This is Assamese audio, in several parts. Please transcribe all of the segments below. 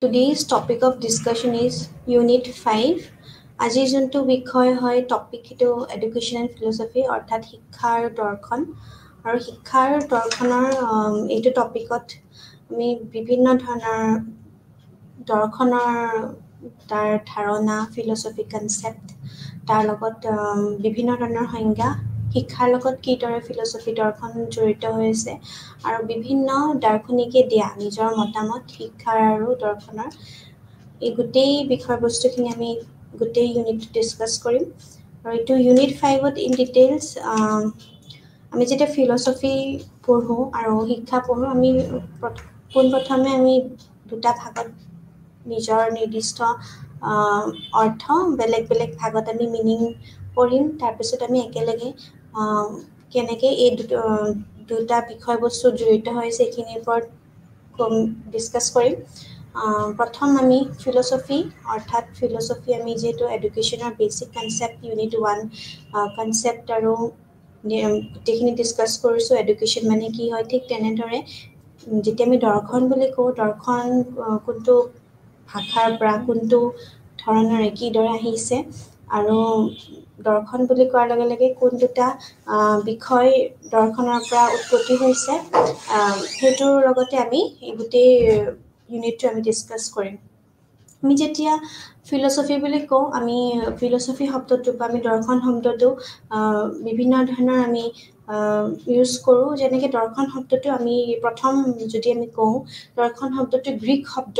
Today's topic of discussion is Unit 5. আজি যোনটো বিষয় হয় টপিক সেইটো এডুকেশ্যন এণ্ড ফিলচফি অৰ্থাৎ শিক্ষাৰ দৰ্শন আৰু শিক্ষাৰ দৰ্শনৰ এইটো টপিকত আমি বিভিন্ন ধৰণৰ দৰ্শনৰ তাৰ ধাৰণা ফিলচফি কনচেপ্ট তাৰ লগত বিভিন্ন ধৰণৰ সংজ্ঞা শিক্ষাৰ লগত কিদৰে ফিলচফি দৰ্শন জড়িত হৈ আছে আৰু বিভিন্ন দাৰ্শনিকে দিয়া নিজৰ মতামত শিক্ষাৰ আৰু দৰ্শনৰ এই গোটেই বিষয়বস্তুখিনি আমি গোটেই ইউনিট ডিছকাছ কৰিম আৰু এইটো ইউনিট 5ত ইন ডিটেইলছ আমি যেতিয়া ফিলচফি পঢ়ো আৰু শিক্ষা পঢ়ো আমি পোনপ্ৰথমে আমি দুটা ভাগত নিজৰ নিৰ্দিষ্ট অৰ্থ বেলেগ বেলেগ ভাগত আমি মিনিং পঢ়িম তাৰপিছত আমি একেলগে কেনেকৈ এই দুটা বিষয়বস্তু জড়িত হৈছে এইখিনিৰ ওপৰত ডিছকাছ কৰিম প্ৰথম আমি ফিলচফি অৰ্থাৎ ফিলচফি আমি যেহেতু এডুকেশ্যনৰ বেচিক কনচেপ্ট ইউনিট 1 কনচেপ্ট আৰু গোটেইখিনি ডিছকাছ কৰিছোঁ এডুকেশ্যন মানে কি হয় ঠিক তেনেদৰে যেতিয়া আমি দৰ্শন বুলি কওঁ দৰ্শন কোনটো ভাষাৰ পৰা কোনটো ধৰণেৰে কিদৰে আহিছে আৰু দৰ্শন বুলি কোৱাৰ লগে লগে কোন দুটা বিষয় দৰ্শনৰ পৰা উৎপত্তি হৈছে সেইটোৰ লগতে আমি এই গোটেই ইউনিটটো আমি ডিছকাছ কৰিম আমি যেতিয়া ফিলচফি বুলি কওঁ আমি ফিলচফি শব্দটো বা আমি দৰ্শন শব্দটো বিভিন্ন ধৰণৰ আমি ইউজ কৰোঁ যেনেকৈ দৰ্শন শব্দটো আমি প্ৰথম যদি আমি কওঁ দৰ্শন শব্দটো গ্ৰীক শব্দ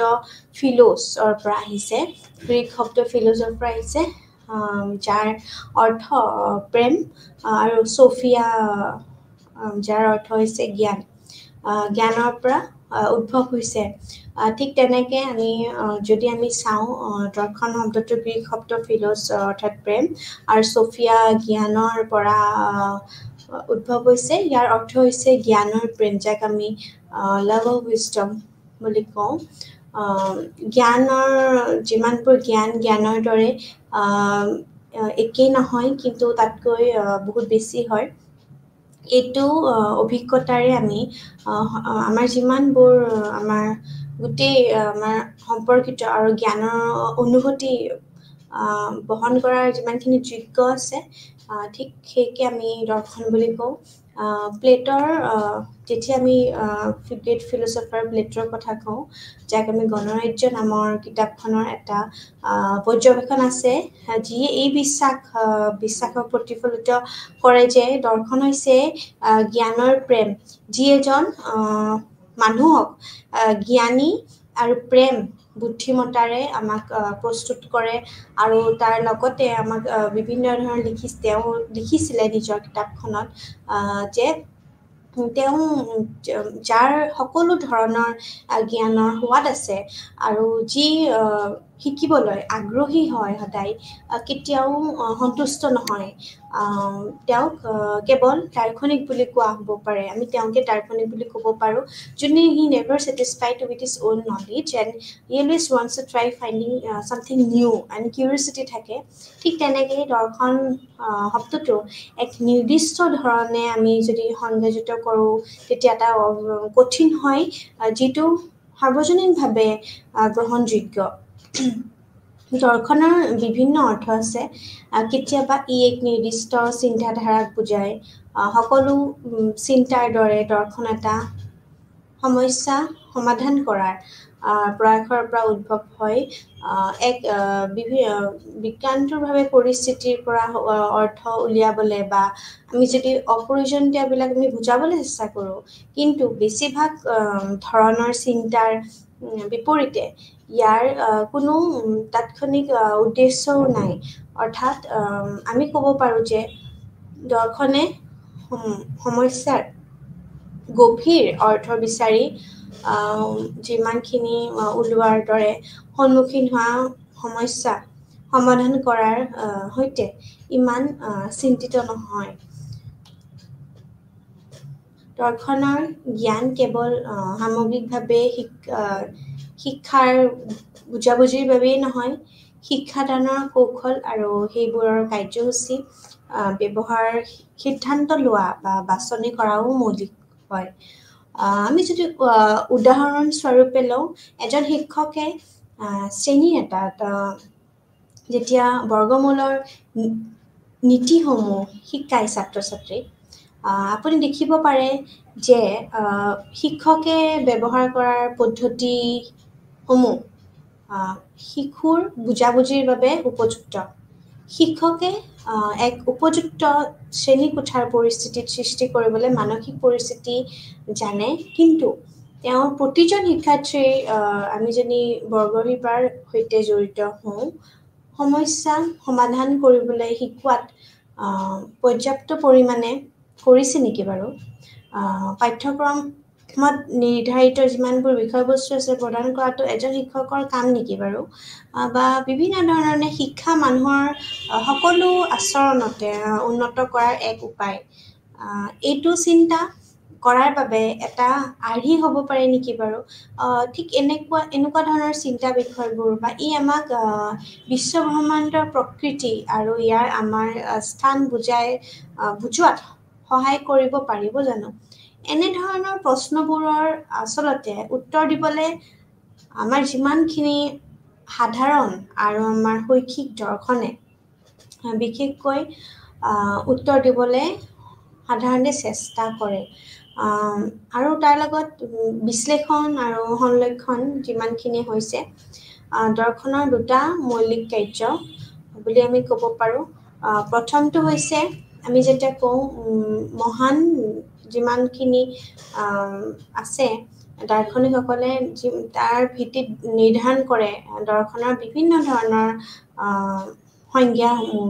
ফিল'ছৰ পৰা আহিছে গ্ৰীক শব্দ ফিল'ছৰ পৰা আহিছে যাৰ অৰ্থ প্ৰেম আৰু ছফিয়া যাৰ অৰ্থ হৈছে জ্ঞান জ্ঞানৰ পৰা উদ্ভৱ হৈছে ঠিক তেনেকৈ আমি যদি আমি চাওঁ দৰ্শন শব্দটো গ্ৰীক শব্দ ফিল'ছ অৰ্থাৎ প্ৰেম আৰু ছফিয়া জ্ঞানৰ পৰা উদ্ভৱ হৈছে ইয়াৰ অৰ্থ হৈছে জ্ঞানৰ প্ৰেম যাক আমি লাভ অফ উইজডম বুলি কওঁ জ্ঞানৰ যিমানবোৰ জ্ঞানৰ দৰে একেই নহয় কিন্তু তাতকৈ বহুত বেছি হয় এইটো অভিজ্ঞতাৰে আমি আমাৰ যিমানবোৰ আমাৰ গোটেই আমাৰ সম্পৰ্কিত আৰু জ্ঞানৰ অনুভূতি বহন কৰাৰ যিমানখিনি যোগ্য আছে ঠিক সেইকে আমি দৰ্শন বুলি কওঁ প্লেটৰ যেতিয়া আমি গ্ৰেট ফিলচফাৰ প্লেটৰ কথা কওঁ যাক আমি গণৰাজ্য নামৰ কিতাপখনৰ এটা পৰ্যবেক্ষণ আছে যিয়ে এই বিশ্বাসক প্ৰতিফলিত কৰে যে দৰ্শন হৈছে জ্ঞানৰ প্ৰেম যি এজন মানুহক জ্ঞানী আৰু প্ৰেম বুদ্ধিমত্তাৰে আমাক প্ৰস্তুত কৰে আৰু তাৰ লগতে আমাক বিভিন্ন ধৰণৰ তেওঁ লিখিছিলে নিজৰ কিতাপখনত যে তেওঁ যাৰ সকলো ধৰণৰ জ্ঞানৰ সোৱাদ আছে আৰু যি শিকিবলৈ আগ্ৰহী হয় সদায় কেতিয়াও সন্তুষ্ট নহয় তেওঁক কেৱল দাৰ্শনিক বুলি কোৱা হ'ব পাৰে আমি তেওঁকে দাৰ্শনিক বুলি ক'ব পাৰোঁ যোনে he never satisfied with his own knowledge and he always wants to try finding something new and curiosity থাকে ঠিক তেনেকৈ দৰ্শন শব্দটো এক নিৰ্দিষ্ট ধৰণে আমি যদি সংযোজিত কৰোঁ তেতিয়া এটা কঠিন হয় যিটো সাৰ্বজনীনভাৱে গ্ৰহণযোগ্য দৰ্শনৰ বিভিন্ন অৰ্থ আছে কেতিয়াবা ই এক নিৰ্দিষ্ট চিন্তাধাৰাক বুজায় সকলো চিন্তাৰ দৰে দৰ্শন এটা সমস্যা সমাধান কৰাৰ প্ৰয়াসৰ পৰা উদ্ভৱ হয় এক বিজ্ঞানটোৰভাৱে পৰিস্থিতিৰ পৰা অৰ্থ উলিয়াবলৈ বা আমি যদি অপ্ৰয়োজনীয়তাবিলাক আমি বুজাবলৈ চেষ্টা কৰোঁ কিন্তু বেছিভাগ ধৰণৰ চিন্তাৰ বিপৰীতে ইয়াৰ কোনো তাৎক্ষণিক উদ্দেশ্যও নাই অৰ্থাৎ আমি ক'ব পাৰোঁ যে দৰ্শনে সমস্যাৰ গভীৰ অৰ্থ বিচাৰি যিমানখিনি ওলোৱাৰ দৰে সন্মুখীন হোৱা সমস্যা সমাধান কৰাৰ সৈতে ইমান চিন্তিত নহয় দৰ্শনৰ জ্ঞান কেৱল সামগ্ৰিকভাৱে শিক্ষাৰ বুজাবুজিৰ বাবেই নহয় শিক্ষাদানৰ কৌশল আৰু সেইবোৰৰ কাৰ্যসূচী ব্যৱহাৰ সিদ্ধান্ত লোৱা বা বাছনি কৰাও মৌলিক হয় আমি যদি উদাহৰণস্বৰূপে লওঁ এজন শিক্ষকে শ্ৰেণীৰ এটাত যেতিয়া বৰ্গমূলৰ নীতিসমূহ শিকায় ছাত্ৰ ছাত্ৰীক আপুনি দেখিব পাৰে যে শিক্ষকে ব্যৱহাৰ কৰাৰ পদ্ধতিসমূহ শিশুৰ বুজাবুজিৰ বাবে উপযুক্ত শিক্ষকে এক উপযুক্ত শ্ৰেণীকোঠাৰ পৰিস্থিতিত সৃষ্টি কৰিবলৈ মানসিক পৰিস্থিতি জানে কিন্তু তেওঁৰ প্ৰতিজন শিক্ষাৰ্থীৰ আমি যদি বৰ্গশিপাৰ সৈতে জড়িত হওঁ সমস্যা সমাধান কৰিবলৈ শিকোৱাত পৰ্যাপ্ত পৰিমাণে কৰিছে নেকি বাৰু পাঠ্যক্ৰমত নিৰ্ধাৰিত যিমানবোৰ বিষয়বস্তু আছে প্ৰদান কৰাটো এজন শিক্ষকৰ কাম নেকি বাৰু বা বিভিন্ন ধৰণে শিক্ষা মানুহৰ সকলো আচৰণতে উন্নত কৰাৰ এক উপায় এইটো চিন্তা কৰাৰ বাবে এটা আৰ্হি হ'ব পাৰে নেকি বাৰু ঠিক এনেকুৱা ধৰণৰ চিন্তা বিষয়বোৰ বা ই আমাক বিশ্ব ব্ৰহ্মাণ্ডৰ প্ৰকৃতি আৰু ইয়াৰ আমাৰ স্থান বুজোৱাত সহায় কৰিব পাৰিব জানো এনে ধৰণৰ প্ৰশ্নবোৰৰ আচলতে উত্তৰ দিবলৈ আমাৰ যিমানখিনি সাধাৰণ আৰু আমাৰ শৈক্ষিক দৰ্শনে বিশেষকৈ উত্তৰ দিবলৈ সাধাৰণতে চেষ্টা কৰে আৰু তাৰ লগত বিশ্লেষণ আৰু সংৰক্ষণ যিমানখিনি হৈছে দৰ্শনৰ দুটা মৌলিক কাৰ্য বুলি আমি ক'ব পাৰোঁ প্ৰথমটো হৈছে আমি যেতিয়া কওঁ মহান যিমানখিনি আছে দাৰ্শনিকসকলে তাৰ ভিত্তিত নিৰ্ধাৰণ কৰে দৰ্শনৰ বিভিন্ন ধৰণৰ সংজ্ঞাসমূহ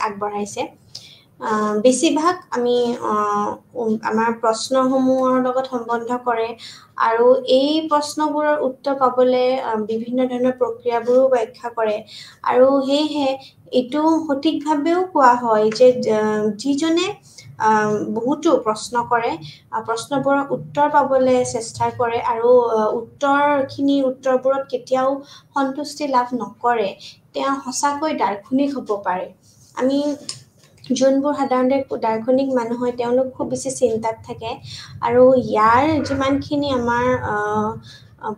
আগবঢ়াইছে বেছিভাগ আমি আমাৰ প্ৰশ্নসমূহৰ লগত সম্বন্ধ কৰে আৰু এই প্ৰশ্নবোৰৰ উত্তৰ পাবলৈ বিভিন্ন ধৰণৰ প্ৰক্ৰিয়াবোৰো ব্যাখ্যা কৰে আৰু সেয়েহে এইটো সঠিকভাৱেও কোৱা হয় যে যিজনে বহুতো প্ৰশ্ন কৰে প্ৰশ্নবোৰৰ উত্তৰ পাবলৈ চেষ্টা কৰে আৰু উত্তৰবোৰত কেতিয়াও সন্তুষ্টি লাভ নকৰে তেওঁ সঁচাকৈ দাৰ্শনিক হ'ব পাৰে আমি যোনবোৰ সাধাৰণতে দাৰ্শনিক মানুহ হয় তেওঁলোক খুব বেছি চিন্তাত থাকে আৰু ইয়াৰ যিমানখিনি আমাৰ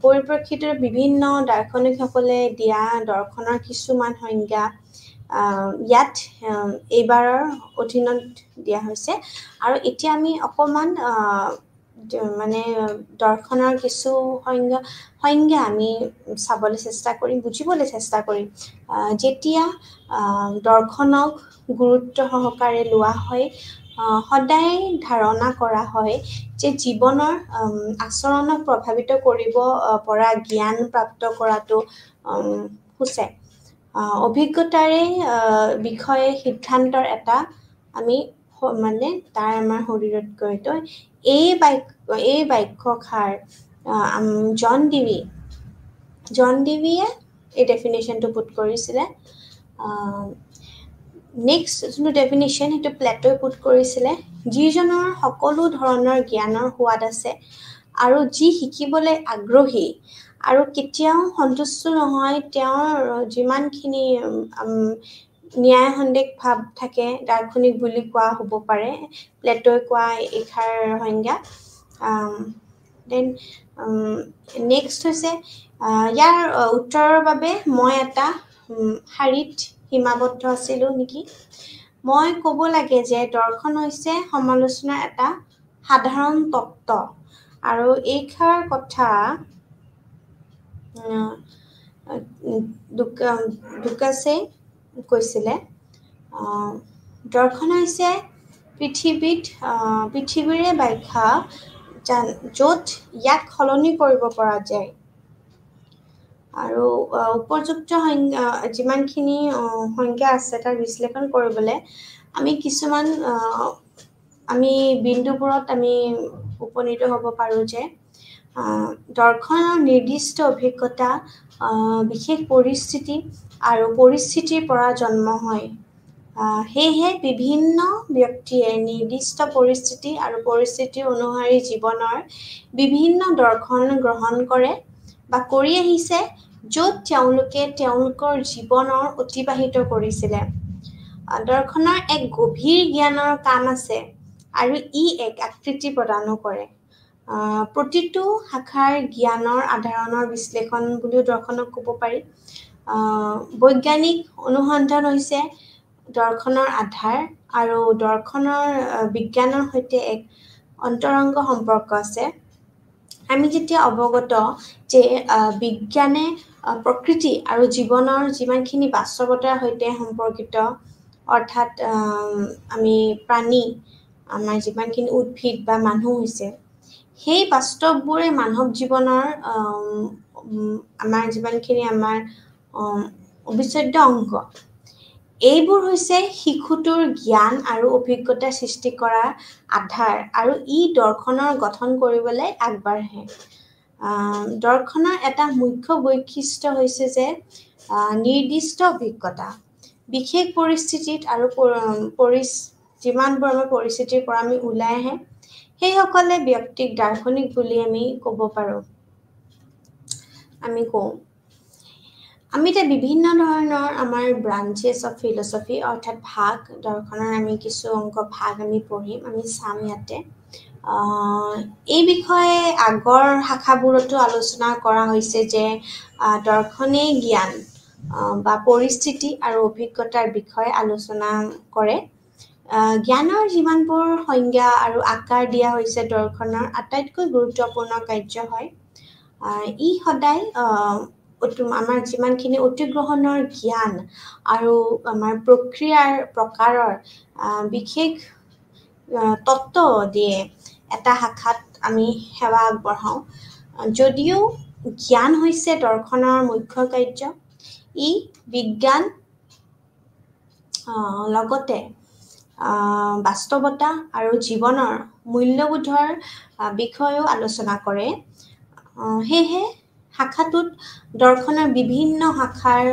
পৰিপ্ৰেক্ষিতত বিভিন্ন দাৰ্শনিকসকলে দিয়া দৰ্শনৰ কিছুমান সংজ্ঞা ইয়াত এইবাৰৰ অধীনত দিয়া হৈছে আৰু এতিয়া আমি অকণমান মানে দৰ্শনৰ কিছু সংজ্ঞা আমি চাবলৈ চেষ্টা কৰিম বুজিবলৈ চেষ্টা কৰিম যেতিয়া দৰ্শনক গুৰুত্ব সহকাৰে লোৱা হয় সদায় ধাৰণা কৰা হয় যে জীৱনৰ আচৰণক প্ৰভাৱিত কৰিব পৰা জ্ঞান প্ৰাপ্ত কৰাটো হৈছে অভিজ্ঞতাৰে বিষয়ে সিদ্ধান্তৰ এটা আমি মানে তাৰ আমাৰ শৰীৰত গঢ়িত এই বাক্যষাৰ জন ডিভিয়ে এই ডেফিনেশ্যনটো পুট কৰিছিলে নেক্সট যোনটো ডেফিনেশ্যন সেইটো প্লেটই পুট কৰিছিলে যিজনৰ সকলো ধৰণৰ জ্ঞানৰ সোৱাদ আছে আৰু যি শিকিবলৈ আগ্ৰহী আৰু কেতিয়াও সন্তুষ্ট নহয় তেওঁৰ যিমানখিনি ন্যায় সন্দেহ ভাৱ থাকে দাৰ্শনিক বুলি কোৱা হ'ব পাৰে প্লেটই কোৱা এইষাৰ সংজ্ঞা দেন নেক্সট হৈছে ইয়াৰ উত্তৰৰ বাবে মই এটা শাৰীত সীমাবদ্ধ আছিলোঁ নেকি মই ক'ব লাগে যে দৰ্শন হৈছে সমালোচনাৰ এটা সাধাৰণ তত্ত্ব আৰু এইষাৰ কথা ডুকাছে কৈছিলে দৰ্শন হৈছে পৃথিৱীৰে ব্যাখ্যা য'ত ইয়াক সলনি কৰিব পৰা যায় আৰু উপযুক্ত যিমানখিনি সংজ্ঞা আছে তাৰ বিশ্লেষণ কৰিবলৈ আমি কিছুমান আমি বিন্দুবোৰত আমি উপনীত হ'ব পাৰোঁ যে দৰ্শনৰ নিৰ্দিষ্ট অভিজ্ঞতা বিশেষ পৰিস্থিতি আৰু পৰিস্থিতিৰ পৰা জন্ম হয় সেয়েহে বিভিন্ন ব্যক্তিয়ে নিৰ্দিষ্ট পৰিস্থিতি আৰু পৰিস্থিতি অনুসৰি জীৱনৰ বিভিন্ন দৰ্শন গ্ৰহণ কৰে বা কৰি আহিছে য'ত তেওঁলোকে তেওঁলোকৰ জীৱনৰ অতিবাহিত কৰিছিলে দৰ্শনৰ এক গভীৰ জ্ঞানৰ কাম আছে আৰু ই এক আকৃতি প্ৰদানো কৰে প্ৰতিটো শাখাৰ জ্ঞানৰ আধাৰণৰ বিশ্লেষণ বুলিও দৰ্শনক ক'ব পাৰি। বৈজ্ঞানিক অনুসন্ধান হৈছে দৰ্শনৰ আধাৰ আৰু দৰ্শনৰ বিজ্ঞানৰ সৈতে এক অন্তৰংগ সম্পৰ্ক আছে। আমি যেতিয়া অৱগত যে বিজ্ঞানে প্ৰকৃতি আৰু জীৱনৰ যিমানখিনি বাস্তৱতাৰ সৈতে সম্পৰ্কিত, অৰ্থাৎ আমি প্ৰাণী, আমাৰ যিমানখিনি উদ্ভিদ বা মানুহ হৈছে, সেই বাস্তৱবোৰে মানৱ জীৱনৰ আমাৰ যিমানখিনি আমাৰ অবিচ্ছেদ্য অংগ, এইবোৰ হৈছে শিশুটোৰ জ্ঞান আৰু অভিজ্ঞতা সৃষ্টি কৰাৰ আধাৰ আৰু ই দৰ্শনৰ গঠন কৰিবলৈ আগবাঢ়ে। দৰ্শনৰ এটা মুখ্য বৈশিষ্ট্য হৈছে যে নিৰ্দিষ্ট অভিজ্ঞতা, বিশেষ পৰিস্থিতিত আৰু যিমানবোৰ আমাৰ পৰিস্থিতিৰ পৰা আমি ওলাই আহে, সেইসকলে ব্যক্তিক দাৰ্শনিক বুলি আমি ক'ব পাৰোঁ। আমি এতিয়া বিভিন্ন ধৰণৰ আমাৰ ব্ৰাঞ্চেছ অফ ফিলচফি, অৰ্থাৎ ভাগ, দৰ্শনৰ আমি কিছু অংক ভাগ আমি পঢ়িম, আমি চাম ইয়াতে। এই বিষয়ে আগৰ শাখাবোৰতো আলোচনা কৰা হৈছে যে দৰ্শনে জ্ঞান বা পৰিস্থিতি আৰু অভিজ্ঞতাৰ বিষয়ে আলোচনা কৰে। জ্ঞানৰ যিমানবোৰ সংজ্ঞা আৰু আকাৰ দিয়া হৈছে দৰ্শনৰ আটাইতকৈ গুৰুত্বপূৰ্ণ কাৰ্য হয়। ই সদায় আমাৰ যিমানখিনি অতিগ্ৰহণৰ জ্ঞান আৰু আমাৰ প্ৰক্ৰিয়াৰ প্ৰকাৰৰ বিশেষ তত্ত্ব দিয়ে এটা শাখাত আমি সেৱা আগবঢ়াওঁ। যদিও জ্ঞান হৈছে দৰ্শনৰ মুখ্য কাৰ্য, ই বিজ্ঞান লগতে বাস্তৱতা আৰু জীৱনৰ মূল্যবোধৰ বিষয়েও আলোচনা কৰে। সেয়েহে শাখাটোত দৰ্শনৰ বিভিন্ন শাখাৰ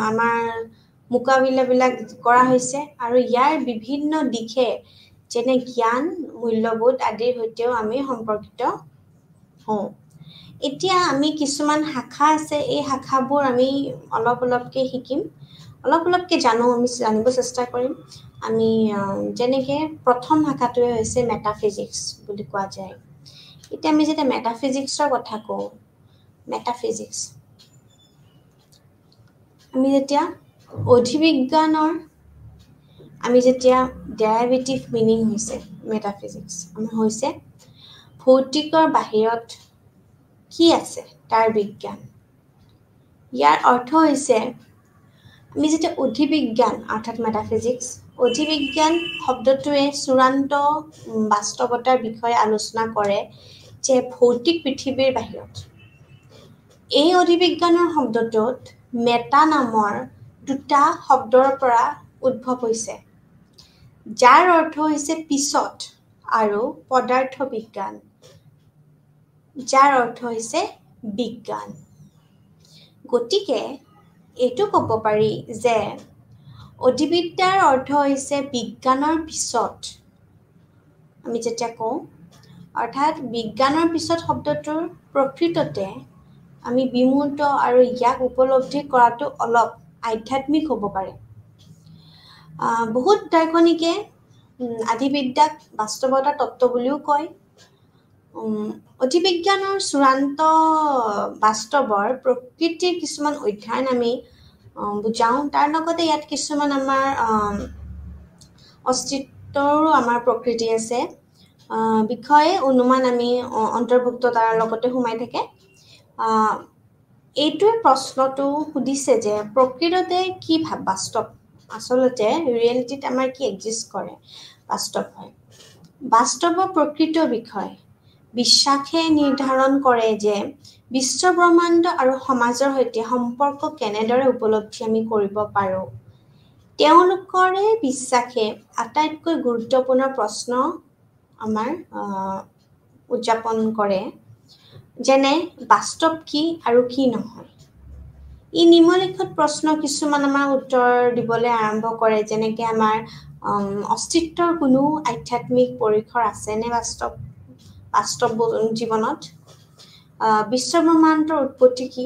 আমাৰ মোকাবিলাবিলাক কৰা হৈছে আৰু ইয়াৰ বিভিন্ন দিশে যেনে জ্ঞান, মূল্যবোধ আদিৰ সৈতেও আমি সম্পৰ্কিত হওঁ। এতিয়া আমি কিছুমান শাখা আছে, এই শাখাবোৰ আমি অলপ অলপকৈ শিকিম, অলপ অলপকৈ আমি জানিব চেষ্টা কৰিম। আমি যেনেকৈ প্ৰথম শাখাটোৱে হৈছে মেটাফিজিক্স বুলি কোৱা যায়। এতিয়া আমি যেতিয়া মেটাফিজিক্সৰ কথা কওঁ, মেটাফিজিক্স, আমি যেতিয়া অধিবিজ্ঞানৰ ডেৰাইভেটিভ মিনিং হৈছে মেটাফিজিক্স, আমাৰ হৈছে ভৌতিকৰ বাহিৰত কি আছে তাৰ বিজ্ঞান। ইয়াৰ অৰ্থ হৈছে আমি যেতিয়া অধিবিজ্ঞান অৰ্থাৎ মেটাফিজিক্স, অধিবিজ্ঞান শব্দটোৱে চূড়ান্ত বাস্তৱতাৰ বিষয়ে আলোচনা কৰে যে ভৌতিক পৃথিৱীৰ বাহিৰত। এই অধিবিজ্ঞানৰ শব্দটোত মেটা নামৰ দুটা শব্দৰ পৰা উদ্ভৱ হৈছে, যাৰ অৰ্থ হৈছে পিছত, আৰু পদাৰ্থ বিজ্ঞান, যাৰ অৰ্থ হৈছে বিজ্ঞান। গতিকে এইটো ক'ব পাৰি যে অধিবিদ্যাৰ অৰ্থ হৈছে বিজ্ঞানৰ পিছত। আমি যেতিয়া কওঁ, অৰ্থাৎ বিজ্ঞানৰ পিছত শব্দটোৰ প্ৰকৃততে আমি বিমূৰ্ত আৰু ইয়াক উপলব্ধি কৰাটো অলপ আধ্যাত্মিক হ'ব পাৰে। বহুত দাৰ্শনিকে আধিবিদ্যাক বাস্তৱতাৰ তত্ত্ব বুলিও কয়। অধিবিজ্ঞানৰ চূড়ান্ত বাস্তৱৰ প্ৰকৃতিৰ কিছুমান অধ্যয়ন আমি বুজাওঁ, তাৰ লগতে ইয়াত কিছুমান আমাৰ অস্তিত্বৰো আমাৰ প্ৰকৃতি আছে বিষয়ে অনুমান আমি অন্তৰ্ভুক্ত তাৰ লগতে সোমাই থাকে। এইটোৱে প্ৰশ্নটো সুধিছে যে প্ৰকৃততে কি বাস্তৱ, আচলতে ৰিয়েলিটিত আমাৰ কি এক্সিষ্ট কৰে, বাস্তৱ হয়। বাস্তৱৰ প্ৰকৃত বিষয় বিশ্বাসে নিৰ্ধাৰণ কৰে যে বিশ্ব ব্ৰহ্মাণ্ড আৰু সমাজৰ সৈতে সম্পৰ্ক কেনেদৰে উপলব্ধি আমি কৰিব পাৰোঁ। তেওঁলোকৰে বিশ্বাসে আটাইতকৈ গুৰুত্বপূৰ্ণ প্ৰশ্ন আমাৰ উদযাপন কৰে, যেনে বাস্তৱ কি আৰু কি নহয়। ই নিম্নলিখিত প্ৰশ্ন কিছুমান আমাৰ উত্তৰ দিবলৈ আৰম্ভ কৰে, যেনেকৈ আমাৰ অস্তিত্বৰ কোনো আধ্যাত্মিক পৰিসৰ আছেনে বাস্তৱ জীৱনত, বিশ্ব ব্ৰহ্মাণ্ডৰ উৎপত্তি কি,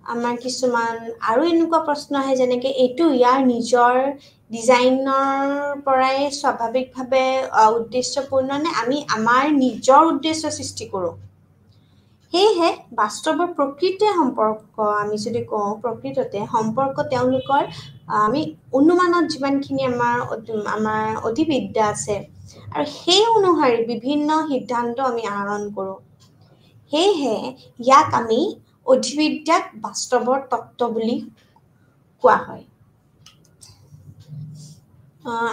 আমাৰ কিছুমান আৰু এনেকুৱা প্ৰশ্ন আহে যেনেকে এইটো ইয়াৰ নিজৰ ডিজাইনৰ পৰাই স্বাভাৱিকভাৱে উদ্দেশ্যপূৰ্ণ নে আমি আমাৰ নিজৰ উদ্দেশ্য সৃষ্টি কৰোঁ সেয়েহে বাস্তৱৰ প্ৰকৃতিৰ সম্পৰ্ক আমি যদি কওঁ প্ৰকৃততে সম্পৰ্ক তেওঁলোকৰ আমি অনুমানত যিমানখিনি আমাৰ অধিবিদ্যা আছে আৰু সেই অনুসৰি বিভিন্ন সিদ্ধান্ত আমি আহৰণ কৰোঁ সেয়েহে ইয়াক আমি অধিবিদ্যাক বাস্তৱৰ তত্ত্ব বুলি কোৱা হয়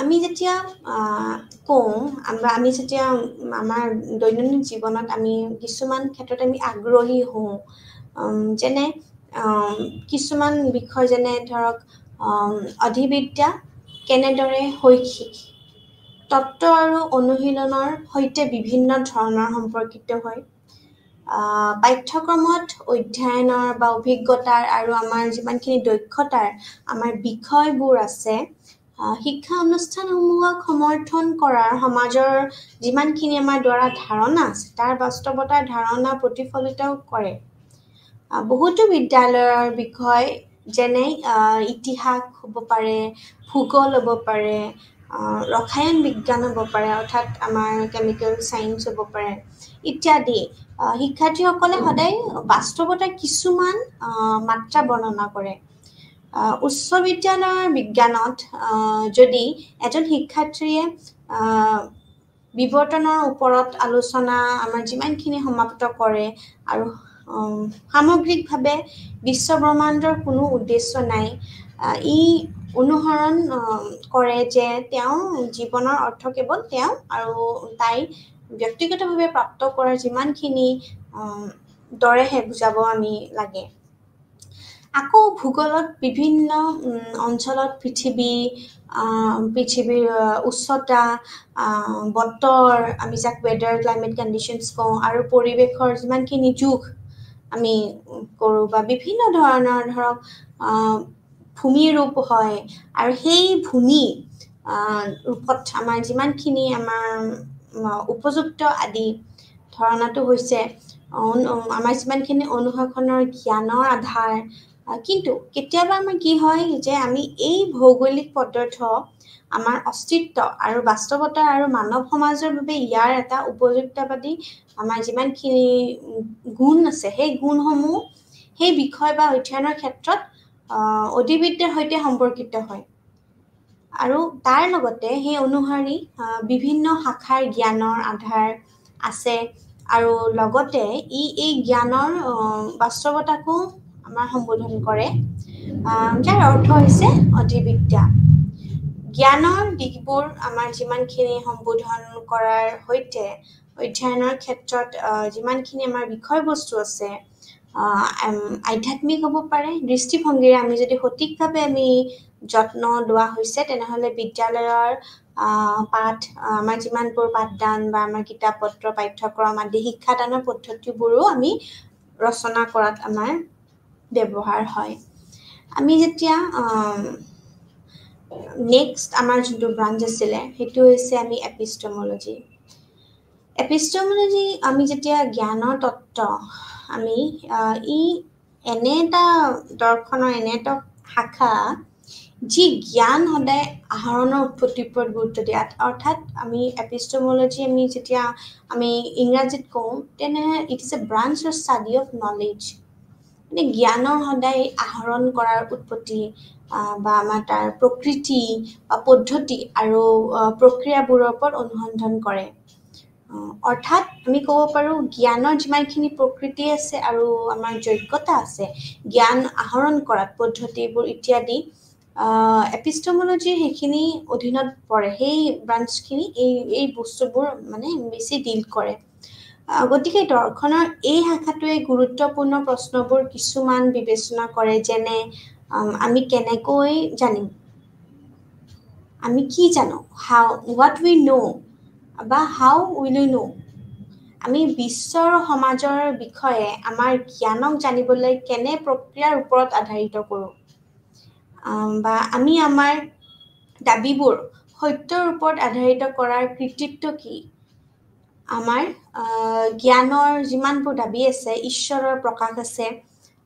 আমি যেতিয়া কওঁ আমি যেতিয়া আমাৰ দৈনন্দিন জীৱনত আমি কিছুমান ক্ষেত্ৰত আমি আগ্ৰহী হওঁ যেনে কিছুমান বিষয় যেনে ধৰক অধিবিদ্যা কেনেদৰে শৈক্ষিক তত্ত্ব আৰু অনুশীলনৰ সৈতে বিভিন্ন ধৰণৰ সম্পৰ্কিত হয় পাঠ্যক্ৰমত অধ্যয়নৰ বা অভিজ্ঞতাৰ আৰু আমাৰ যিমানখিনি দক্ষতাৰ আমাৰ বিষয়বোৰ আছে শিক্ষা অনুষ্ঠানসমূহক সমৰ্থন কৰাৰ সমাজৰ যিমানখিনি আমাৰ দ্বাৰা ধাৰণা আছে তাৰ বাস্তৱতাৰ ধাৰণা প্ৰতিফলিত কৰে বহুতো বিদ্যালয়ৰ বিষয় যেনে ইতিহাস হ'ব পাৰে ভূগোল হ'ব পাৰে ৰসায়ন বিজ্ঞান হ'ব পাৰে অৰ্থাৎ আমাৰ কেমিকেল সায়েন্স হ'ব পাৰে ইত্যাদি শিক্ষাৰ্থীসকলে সদায় বাস্তৱতাৰ কিছুমান মাত্ৰা বৰ্ণনা কৰে উচ্চ বিদ্যালয়ৰ বিজ্ঞানত যদি এজন শিক্ষাৰ্থীয়ে বিৱৰ্তনৰ ওপৰত আলোচনা আমাৰ যিমানখিনি সমাপ্ত কৰে আৰু সামগ্ৰিকভাৱে বিশ্ব ব্ৰহ্মাণ্ডৰ কোনো উদ্দেশ্য নাই ই অনুসৰণ কৰে যে তেওঁ জীৱনৰ অৰ্থ কেৱল তেওঁ আৰু তাই ব্যক্তিগতভাৱে প্ৰাপ্ত কৰাৰ যিমানখিনি দৰেহে বুজাব আমি লাগে আকৌ ভূগোলত বিভিন্ন অঞ্চলত পৃথিৱীৰ উচ্চতা বতৰ আমি যাক ৱেডাৰ ক্লাইমেট কণ্ডিশ্যনছ কওঁ আৰু পৰিৱেশৰ যিমানখিনি যুগ আমি কৰোঁ বা বিভিন্ন ধৰণৰ ধৰক ভূমি ৰূপ হয় আৰু সেই ভূমি ৰূপত আমাৰ যিমানখিনি আমাৰ উপযুক্ত আদি ধাৰণাটো হৈছে আমাৰ যিমানখিনি অনুশাসনৰ জ্ঞানৰ আধাৰ কিন্তু কেতিয়াবা আমাৰ কি হয় যে আমি এই ভৌগোলিক পদাৰ্থ আমাৰ অস্তিত্ব আৰু বাস্তৱতা আৰু মানৱ সমাজৰ বাবে ইয়াৰ এটা উপযুক্তবাদী আমাৰ যিমানখিনি গুণ আছে সেই গুণসমূহ সেই বিষয় বা অধ্যয়নৰ ক্ষেত্ৰত অধিবিদ্যাৰ সৈতে সম্পৰ্কিত হয় আৰু তাৰ লগতে সেই অনুসৰি বিভিন্ন শাখাৰ জ্ঞানৰ আধাৰ আছে আৰু লগতে এই জ্ঞানৰ বাস্তৱতাকো আমাৰ সম্বোধন কৰে যাৰ অৰ্থ হৈছে অধিবিদ্যা জ্ঞানৰ দিশবোৰ আমাৰ যিমানখিনি সম্বোধন কৰাৰ সৈতে অধ্যয়নৰ ক্ষেত্ৰত যিমানখিনি আমাৰ বিষয়বস্তু আছে আধ্যাত্মিক হ'ব পাৰে দৃষ্টিভংগীৰে আমি যদি সঠিকভাৱে আমি যত্ন লোৱা হৈছে তেনেহ'লে বিদ্যালয়ৰ পাঠ আমাৰ যিমানবোৰ পাঠদান বা আমাৰ কিতাপ পত্ৰ পাঠ্যক্ৰম আদি শিক্ষাদানৰ পদ্ধতিবোৰো আমি ৰচনা কৰাত আমাৰ ব্যৱহাৰ হয় আমি যেতিয়া নেক্সট আমাৰ যোনটো ব্ৰাঞ্চ আছিলে সেইটো হৈছে আমি এপিষ্টেমোলজি আমি যেতিয়া জ্ঞানৰ তত্ত্ব আমি এনে এটা দৰ্শনৰ এনে এটা শাখা যি জ্ঞান সদায় আহৰণৰ উৎপত্তিৰ ওপৰত গুৰুত্ব দিয়ে অৰ্থাৎ আমি এপিষ্টেমোলজি আমি যেতিয়া আমি ইংৰাজীত কওঁ তেনে it is a branch of study of knowledge মানে জ্ঞানৰ সদায় আহৰণ কৰাৰ উৎপত্তি বা আমাৰ তাৰ প্ৰকৃতি বা পদ্ধতি আৰু প্ৰক্ৰিয়াবোৰৰ ওপৰত অনুসন্ধান কৰে অৰ্থাৎ আমি ক'ব পাৰোঁ জ্ঞানৰ যিমানখিনি প্ৰকৃতি আছে আৰু আমাৰ যোগ্যতা আছে জ্ঞান আহৰণ কৰাত পদ্ধতিবোৰ ইত্যাদি এপিষ্টেমোলজিৰ সেইখিনি অধীনত পৰে সেই ব্ৰাঞ্চখিনি এই বস্তুবোৰ মানে বেছি ডিল কৰে গতিকে দৰ্শনৰ এই শাখাটোৱে গুৰুত্বপূৰ্ণ প্ৰশ্নবোৰ কিছুমান বিবেচনা কৰে যেনে আমি কেনেকৈ জানিম আমি কি জানো what we know বা how will we know আমি বিশ্বৰ সমাজৰ বিষয়ে আমাৰ জ্ঞানক জানিবলৈ কেনে প্ৰক্ৰিয়াৰ ওপৰত আধাৰিত কৰোঁ বা আমি আমাৰ দাবীবোৰ সত্যৰ ওপৰত আধাৰিত কৰাৰ কৃতিত্ব কি আমাৰ জ্ঞানৰ যিমানবোৰ দাবী আছে ঈশ্বৰৰ প্ৰকাশ আছে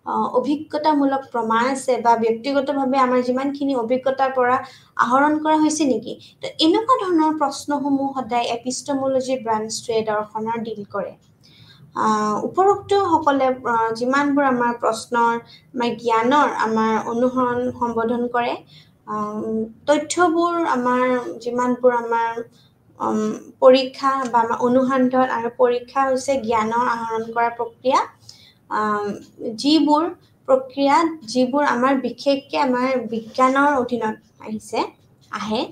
অভিজ্ঞতামূলক প্ৰমাণ আছে বা ব্যক্তিগতভাৱে আমাৰ যিমানখিনি অভিজ্ঞতাৰ পৰা আহৰণ কৰা হৈছে নেকি তো এনেকুৱা ধৰণৰ প্ৰশ্নসমূহ সদায় এপিষ্টমোলজি ব্ৰাঞ্চটোৱে দৰ্শনৰ ডিল কৰে উপৰোক্ত সকলে যিমানবোৰ আমাৰ প্ৰশ্নৰ আমাৰ জ্ঞানৰ আমাৰ অনুসৰণ সম্বোধন কৰে তথ্যবোৰ আমাৰ যিমানবোৰ আমাৰ পৰীক্ষা বা আমাৰ অনুসন্ধান আৰু পৰীক্ষা হৈছে জ্ঞানৰ আহৰণ কৰা প্ৰক্ৰিয়া যিবোৰ প্ৰক্ৰিয়া যিবোৰ আমাৰ বিশেষকৈ আমাৰ বিজ্ঞানৰ অধীনত আহে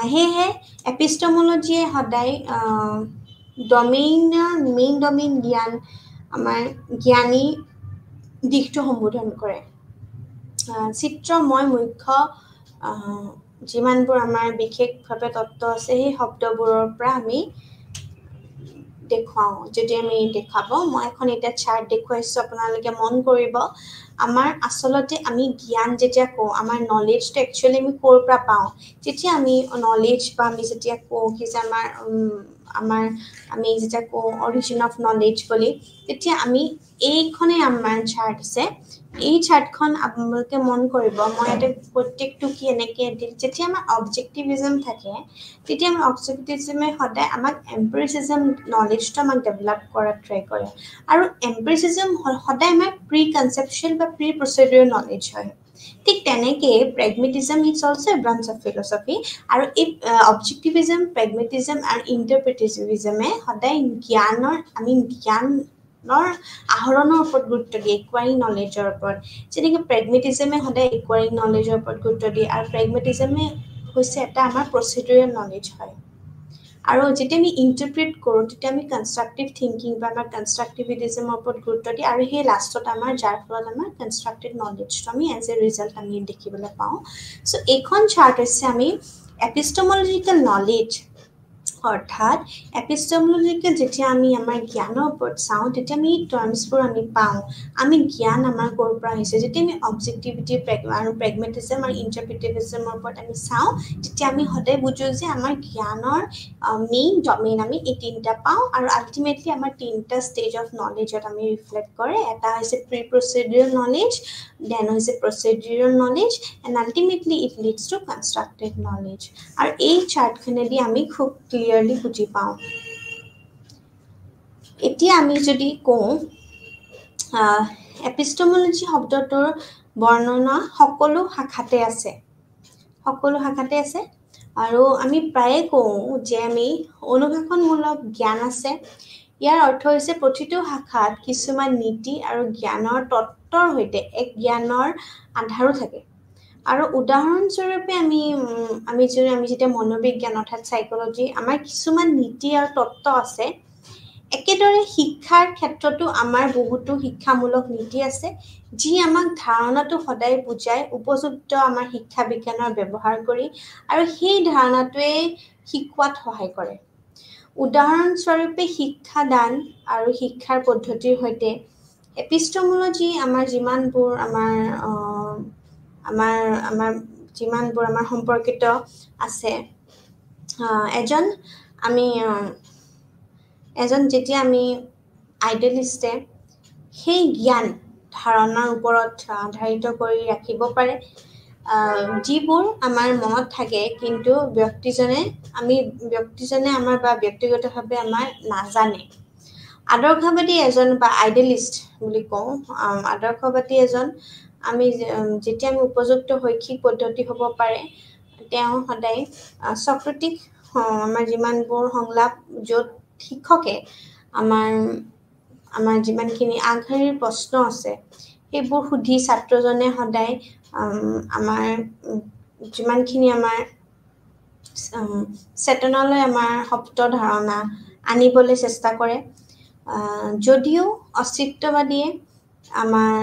সেয়েহে এপিষ্টমোলজিয়ে সদায় মেইন ডমেইন জ্ঞান আমাৰ জ্ঞানী দিশটো সম্বোধন কৰে চিত্ৰময় মুখ্য যিমানবোৰ আমাৰ বিশেষভাৱে তত্ত্ব আছে সেই শব্দবোৰৰ পৰা আমি দেখুৱাওঁ যদি আমি দেখাব মই এখন এটা চাৰ্ট দেখুৱাইছো আপোনালোকে মন কৰিব আমাৰ আচলতে আমি জ্ঞান যেতিয়া কওঁ আমাৰ নলেজটো একচুয়ালি আমি ক'ৰ পৰা পাওঁ যেতিয়া আমি নলেজ বা আমি যেতিয়া কওঁ কি যে আমি যেতিয়া কওঁ অৰিজিন অফ নলেজ বুলি তেতিয়া আমি এইখনে আমাৰ চাৰ্ট আছে এই চাৰ্টখন আপোনালোকে মন কৰিব মই এটা প্ৰত্যেকটো কি এনেকৈ যেতিয়া আমাৰ অবজেক্টিভিজম থাকে তেতিয়া আমাৰ অবজেক্টিভিজমে সদায় আমাক এম্পিৰিচিজম নলেজটো আমাক ডেভেলপ কৰাত ট্ৰাই কৰে আৰু এম্পিৰিচিজম সদায় আমাৰ প্ৰি কনচেপচুৱেল বা প্ৰি প্ৰচিডিউৰ নলেজ হয় ঠিক তেনেকৈ pragmatism is also' a branch of philosophy আৰু এই অবজেক্টিভিজম প্ৰেগমেটিজম আৰু ইণ্টাৰপ্ৰিটিভিজমে সদায় জ্ঞানৰ আহৰণৰ ওপৰত গুৰুত্ব দিয়ে একুৱাৰিং নলেজৰ ওপৰত যেনেকৈ প্ৰেগমেটিজমে সদায় একুৱাৰিং নলেজৰ ওপৰত গুৰুত্ব দিয়ে আৰু প্ৰেগমেটিজমে হৈছে এটা আমাৰ প্ৰচিডিউৰেল নলেজ হয় আৰু যেতিয়া আমি ইণ্টাৰপ্ৰিট কৰোঁ তেতিয়া আমি কনষ্ট্ৰাক্টিভ থিংকিং বা আমাৰ কনষ্ট্ৰাক্টিভিটিজমৰ ওপৰত গুৰুত্ব দিয়ে আৰু সেই লাষ্টত আমাৰ যাৰ ফলত আমাৰ কনষ্ট্ৰাক্টিভ নলেজটো আমি এজ এ ৰিজাল্ট আমি দেখিবলৈ পাওঁ চ' এইখন চাৰ্ট হৈছে আমি এপিষ্টমলজিকেল নলেজ অৰ্থাৎ এপিষ্টমলজিকেল যেতিয়া আমি আমাৰ জ্ঞানৰ ওপৰত চাওঁ তেতিয়া আমি এই টাৰ্মছবোৰ আমি পাওঁ আমি জ্ঞান আমাৰ ক'ৰ পৰা আহিছে যেতিয়া আমি অবজেক্টিভিটি আৰু প্ৰেগমেটিজম আৰু ইণ্টাৰপ্ৰিটিভিজমৰ ওপৰত আমি চাওঁ তেতিয়া আমি সদায় বুজোঁ যে আমাৰ জ্ঞানৰ মেইন ডমেইন আমি এই তিনিটা পাওঁ আৰু আল্টিমেটলি আমাৰ তিনিটা ষ্টেজ অফ নলেজত আমি ৰিফ্লেক্ট কৰে এটা হৈছে প্ৰি প্ৰচিডিউৰেল নলেজ দেন হৈছে procedural knowledge and ultimately it leads to constructive knowledge আৰু এই চাৰ্টখনেদি আমি খুব ক্লিয়াৰলি বুজি পাওঁ এতিয়া আমি যদি কওঁ এপিষ্টমলজি শব্দটোৰ বৰ্ণনা সকলো শাখাতে আছে আৰু আমি প্ৰায়ে কওঁ যে আমি অনুশাসনমূলক জ্ঞান আছে ইয়াৰ অৰ্থ হৈছে প্ৰতিটো শাখাত কিছুমান নীতি আৰু জ্ঞানৰ তত্ত্বৰ সৈতে এক জ্ঞানৰ আধাৰো থাকে আৰু উদাহৰণস্বৰূপে আমি যেতিয়া মনোবিজ্ঞান অৰ্থাৎ সাইকোলজি আমাৰ কিছুমান নীতি আৰু তত্ত্ব আছে একেদৰে শিক্ষাৰ ক্ষেত্ৰতো আমাৰ বহুতো শিক্ষামূলক নীতি আছে যি আমাক ধাৰণাটো সদায় বুজাই উপযুক্ত আমাৰ শিক্ষা বিজ্ঞানৰ ব্যৱহাৰ কৰি আৰু সেই ধাৰণাটোৱে শিকোৱাত সহায় কৰে উদাহৰণস্বৰূপে শিক্ষাদান আৰু শিক্ষাৰ পদ্ধতিৰ সৈতে এপিষ্টমলজি আমাৰ যিমানবোৰ আমাৰ সম্পৰ্কিত আছে এজন যেতিয়া আমি আইডিয়েলিষ্টে সেই জ্ঞান ধাৰণাৰ ওপৰত আধাৰিত কৰি ৰাখিব পাৰে যিবোৰ আমাৰ মনত থাকে কিন্তু ব্যক্তিজনে আমাৰ বা ব্যক্তিগতভাৱে আমাৰ নাজানে আদৰ্শবাদী এজন বা আইডিয়েলিষ্ট বুলি কওঁ আদৰ্শবাদী এজন আমি যেতিয়া আমি উপযুক্ত শৈক্ষিক পদ্ধতি হ'ব পাৰে তেওঁ সদায় সক্ৰেটিক আমাৰ যিমানবোৰ সংলাপ য'ত শিক্ষকে আমাৰ যিমানখিনি আগশাৰীৰ প্ৰশ্ন আছে সেইবোৰ সুধি ছাত্ৰজনে সদায় আমাৰ যিমানখিনি আমাৰ চেতনালৈ আমাৰ শব্দ ধাৰণা আনিবলৈ চেষ্টা কৰে যদিও অস্তিত্ববাদীয়ে আমাৰ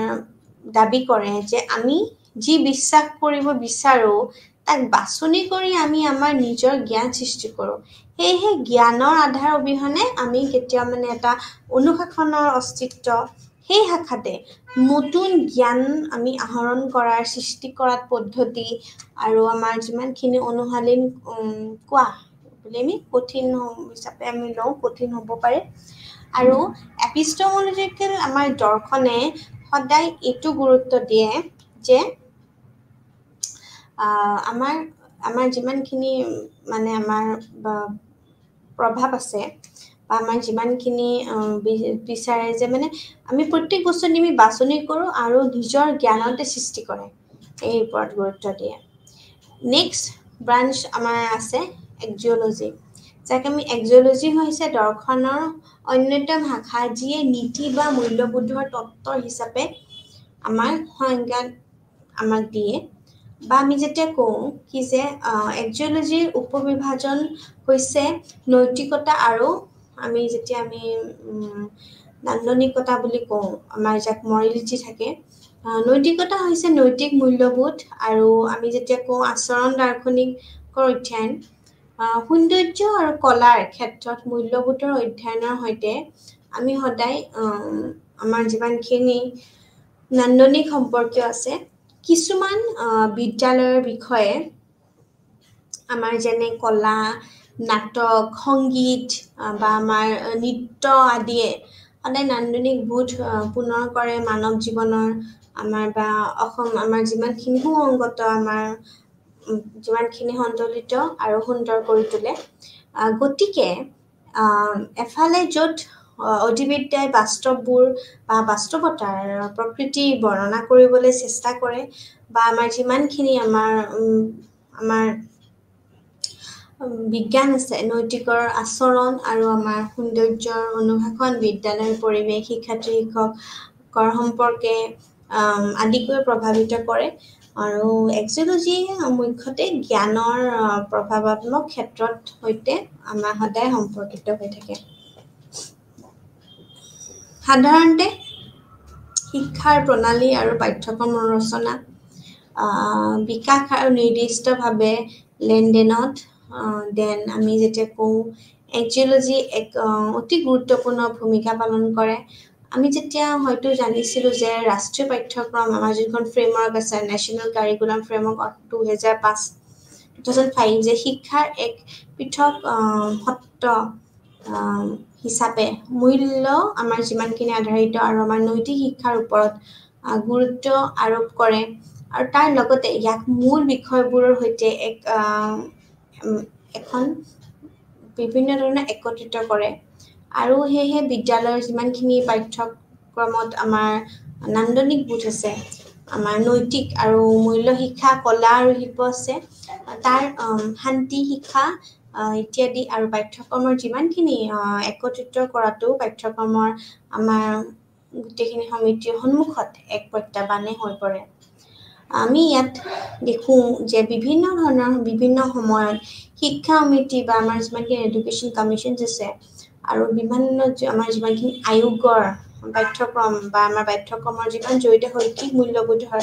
দাবী কৰে যে আমি যি বিশ্বাস কৰিব বিচাৰোঁ তাক বাছনি কৰি আমি আমাৰ নিজৰ জ্ঞান সৃষ্টি কৰোঁ সেয়েহে জ্ঞানৰ আধাৰ অবিহনে আমি কেতিয়াও এটা অনুশাসনৰ অস্তিত্ব সেই শাখাতে নতুন জ্ঞান আমি আহৰণ কৰাৰ সৃষ্টি কৰাত পদ্ধতি আৰু আমাৰ যিমানখিনি অনুশালীন কোৱা বুলি আমি কঠিন হিচাপে আমি লওঁ কঠিন হ'ব পাৰে আৰু এপিষ্টমলজিকেল আমাৰ দৰ্শনে সদায় এইটো গুৰুত্ব দিয়ে যে আমাৰ যিমানখিনি মানে আমাৰ প্ৰভাৱ আছে বা আমাৰ যিমানখিনি বিচাৰে যে মানে আমি প্ৰত্যেক বস্তু আমি বাছনি কৰোঁ আৰু নিজৰ জ্ঞানতে সৃষ্টি কৰে এই ওপৰত গুৰুত্ব দিয়ে নেক্সট ব্ৰাঞ্চ আমাৰ আছে এক্সিঅলজি যাক আমি এক্সিঅলজি হৈছে দৰ্শনৰ অন্যতম শাখা যিয়ে নীতি বা মূল্যবোধৰ তত্ত্ব হিচাপে আমাৰ সংজ্ঞাত আমাক দিয়ে বা আমি যেতিয়া কওঁ কি যে এক্সিঅলজিৰ উপবিভাজন হৈছে নৈতিকতা আৰু আমি যেতিয়া আমি নান্দনিকতা বুলি কওঁ আমাৰ যাক মৰেলিটি থাকে নৈতিকতা হৈছে নৈতিক মূল্যবোধ আৰু আমি যেতিয়া কওঁ আচৰণ দাৰ্শনিকৰ অধ্যয়ন সৌন্দৰ্য আৰু কলাৰ ক্ষেত্ৰত মূল্যবোধৰ অধ্যয়নৰ সৈতে আমি সদায় আমাৰ যিমানখিনি নান্দনিক সম্পৰ্কীয় আছে কিছুমান বিদ্যালয়ৰ বিষয়ে আমাৰ যেনে কলা নাটক সংগীত বা আমাৰ নৃত্য আদিয়ে সদায় নান্দনিক বোধ পুনৰ কৰে মানৱ জীৱনৰ আমাৰ বা অসম আমাৰ যিমানখিনি সুসংগত আমাৰ যিমানখিনি সন্তুলিত আৰু সুন্দৰ কৰি তোলে গতিকে এফালে য'ত অধিবিদ্যাই বাস্তৱবোৰ বা বাস্তৱতাৰ প্ৰকৃতি বৰ্ণনা কৰিবলৈ চেষ্টা কৰে বা আমাৰ যিমানখিনি আমাৰ বিজ্ঞান আছে নৈতিকৰ আচৰণ আৰু আমাৰ সৌন্দৰ্যৰ অনুশাসন বিদ্যালয়ৰ পৰিৱেশ শিক্ষাৰ্থী শিক্ষকৰ সম্পৰ্কে আদিকৈ প্ৰভাৱিত কৰে আৰু এক্সিঅলজি মুখ্যতে জ্ঞানৰ প্ৰভাৱাত্মক ক্ষেত্ৰত সৈতে আমাৰ সদায় সম্পৰ্কিত হৈ থাকে সাধাৰণতে শিক্ষাৰ প্ৰণালী আৰু পাঠ্যক্ৰমৰ ৰচনা বিকাশ আৰু নিৰ্দিষ্টভাৱে লেনদেনত দেন আমি যেতিয়া কওঁ এক্সিঅলজি এক অতি গুৰুত্বপূৰ্ণ ভূমিকা পালন কৰে আমি যেতিয়া হয়তো জানিছিলোঁ যে ৰাষ্ট্ৰীয় পাঠ্যক্ৰম আমাৰ যিখন ফ্ৰেমৱৰ্ক আছে নেশ্যনেল কাৰিকুলাম ফ্ৰেমৱৰ্ক 2005 যে শিক্ষাৰ এক পৃথক সত্য হিচাপে মূল্য আমাৰ যিমানখিনি আধাৰিত আৰু আমাৰ নৈতিক শিক্ষাৰ ওপৰত গুৰুত্ব আৰোপ কৰে আৰু তাৰ লগতে ইয়াক মূল বিষয়বোৰৰ সৈতে এখন বিভিন্ন ধৰণৰ একত্ৰিত কৰে আৰু সেয়েহে বিদ্যালয়ৰ যিমানখিনি পাঠ্যক্ৰমত আমাৰ নান্দনিক বোধ আছে আমাৰ নৈতিক আৰু মূল্য শিক্ষা কলা আৰু শিল্প আছে তাৰ শান্তি শিক্ষা ইত্যাদি আৰু পাঠ্যক্ৰমৰ যিমানখিনি একত্ৰিত কৰাটো পাঠ্যক্ৰমৰ আমাৰ গোটেইখিনি সমিতিৰ সন্মুখত এক প্ৰত্যাহ্বানে হৈ পৰে আমি ইয়াত দেখোঁ যে বিভিন্ন ধৰণৰ বিভিন্ন সময়ত শিক্ষা সমিতি বা আমাৰ যিমানখিনি এডুকেশ্যন কমিশ্যনছ আছে আৰু বিভিন্ন আমাৰ যিমানখিনি আয়োগৰ পাঠ্যক্ৰম বা আমাৰ পাঠ্যক্ৰমৰ যিমান জড়িত শৈক্ষিক মূল্যবোধৰ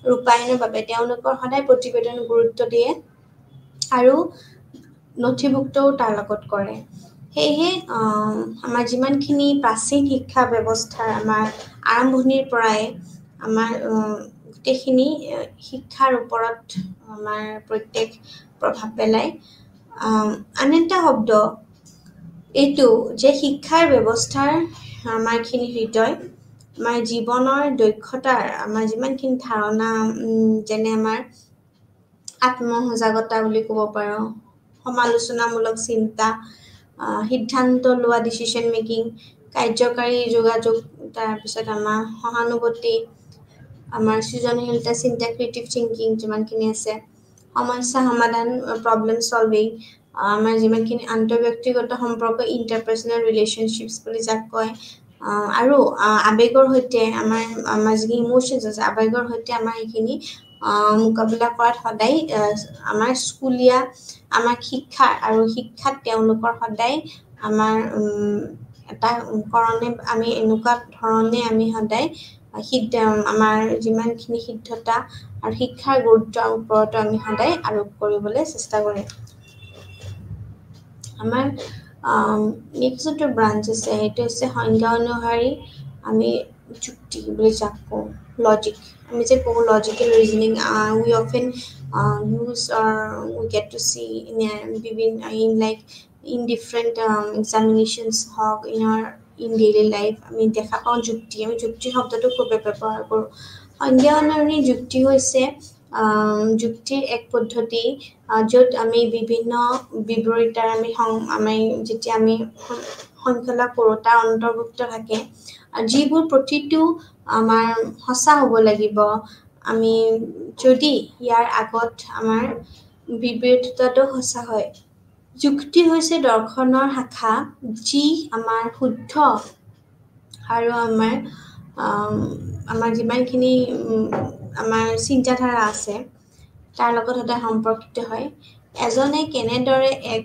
ৰূপায়ণৰ বাবে তেওঁলোকৰ সদায় প্ৰতিবেদন গুৰুত্ব দিয়ে আৰু নথিভুক্তও তাৰ লগত কৰে সেয়েহে আমাৰ যিমানখিনি প্ৰাচীন শিক্ষা ব্যৱস্থাৰ আমাৰ আৰম্ভণিৰ পৰাই আমাৰ গোটেইখিনি শিক্ষাৰ ওপৰত আমাৰ প্ৰত্যেক প্ৰভাৱ পেলায় আন এটা শব্দ এইটো যে শিক্ষাৰ ব্যৱস্থাৰ আমাৰখিনি হৃদয় আমাৰ জীৱনৰ দক্ষতাৰ আমাৰ যিমানখিনি ধাৰণা যেনে আমাৰ আত্মসজাগতা বুলি ক'ব পাৰোঁ সমালোচনামূলক চিন্তা সিদ্ধান্ত লোৱা ডিচিশ্যন মেকিং কাৰ্যকাৰী যোগাযোগ তাৰপিছত আমাৰ সহানুভূতি আমাৰ সৃজনশীলতা চিন্তা ক্ৰিয়েটিভ থিংকিং যিমানখিনি আছে সমস্যা সমাধান প্ৰব্লেম সলভিং আমাৰ যিমানখিনি আন্তঃব্যক্তিগত সম্পৰ্ক ইণ্টাৰপাৰ্চনেল ৰিলেশ্যনশ্বিপছ বুলি যাক কয় আৰু আৱেগৰ সৈতে আমাৰ যিখিনি ইম'শ্যনছ আছে আৱেগৰ সৈতে আমাৰ এইখিনি মোকাবিলা কৰাত সদায় আমাৰ স্কুলীয়া আমাৰ শিক্ষা আৰু শিক্ষাত তেওঁলোকৰ সদায় আমাৰ এটা কাৰণে আমি এনেকুৱা ধৰণে আমি সদায় আমাৰ যিমানখিনি সিদ্ধতা আৰু শিক্ষাৰ গুৰুত্বৰ ওপৰতো আমি সদায় আৰোপ কৰিবলৈ চেষ্টা কৰিম আমাৰ নেক্সট যোনটো ব্ৰাঞ্চ আছে সেইটো হৈছে সংজ্ঞা অনুসাৰী আমি যুক্তি বুলি যাক কওঁ লজিক আমি যে কওঁ logical reasoning we often use or we get to see in different examinations in our in daily life আমি দেখা পাওঁ যুক্তি আমি যুক্তি শব্দটো খুব ব্যৱহাৰ কৰোঁ সংজ্ঞা অনুসৰি যুক্তি হৈছে যুক্তিৰ এক পদ্ধতি য'ত আমি বিভিন্ন বিৱৰিতাৰ আমি যেতিয়া আমি সংকলন কৰোঁ তাৰ অন্তৰ্ভুক্ত থাকে যিবোৰ প্ৰতিটো আমাৰ সঁচা হ'ব লাগিব আমি যদি ইয়াৰ আগত আমাৰ বিবৃতিটো সঁচা হয় যুক্তি হৈছে দৰ্শনৰ শাখা যি আমাৰ শুদ্ধ আৰু আমাৰ যিমানখিনি আমাৰ চিন্তাধাৰা আছে তাৰ লগত সদায় সম্পৰ্কিত হয় এজনে কেনেদৰে এক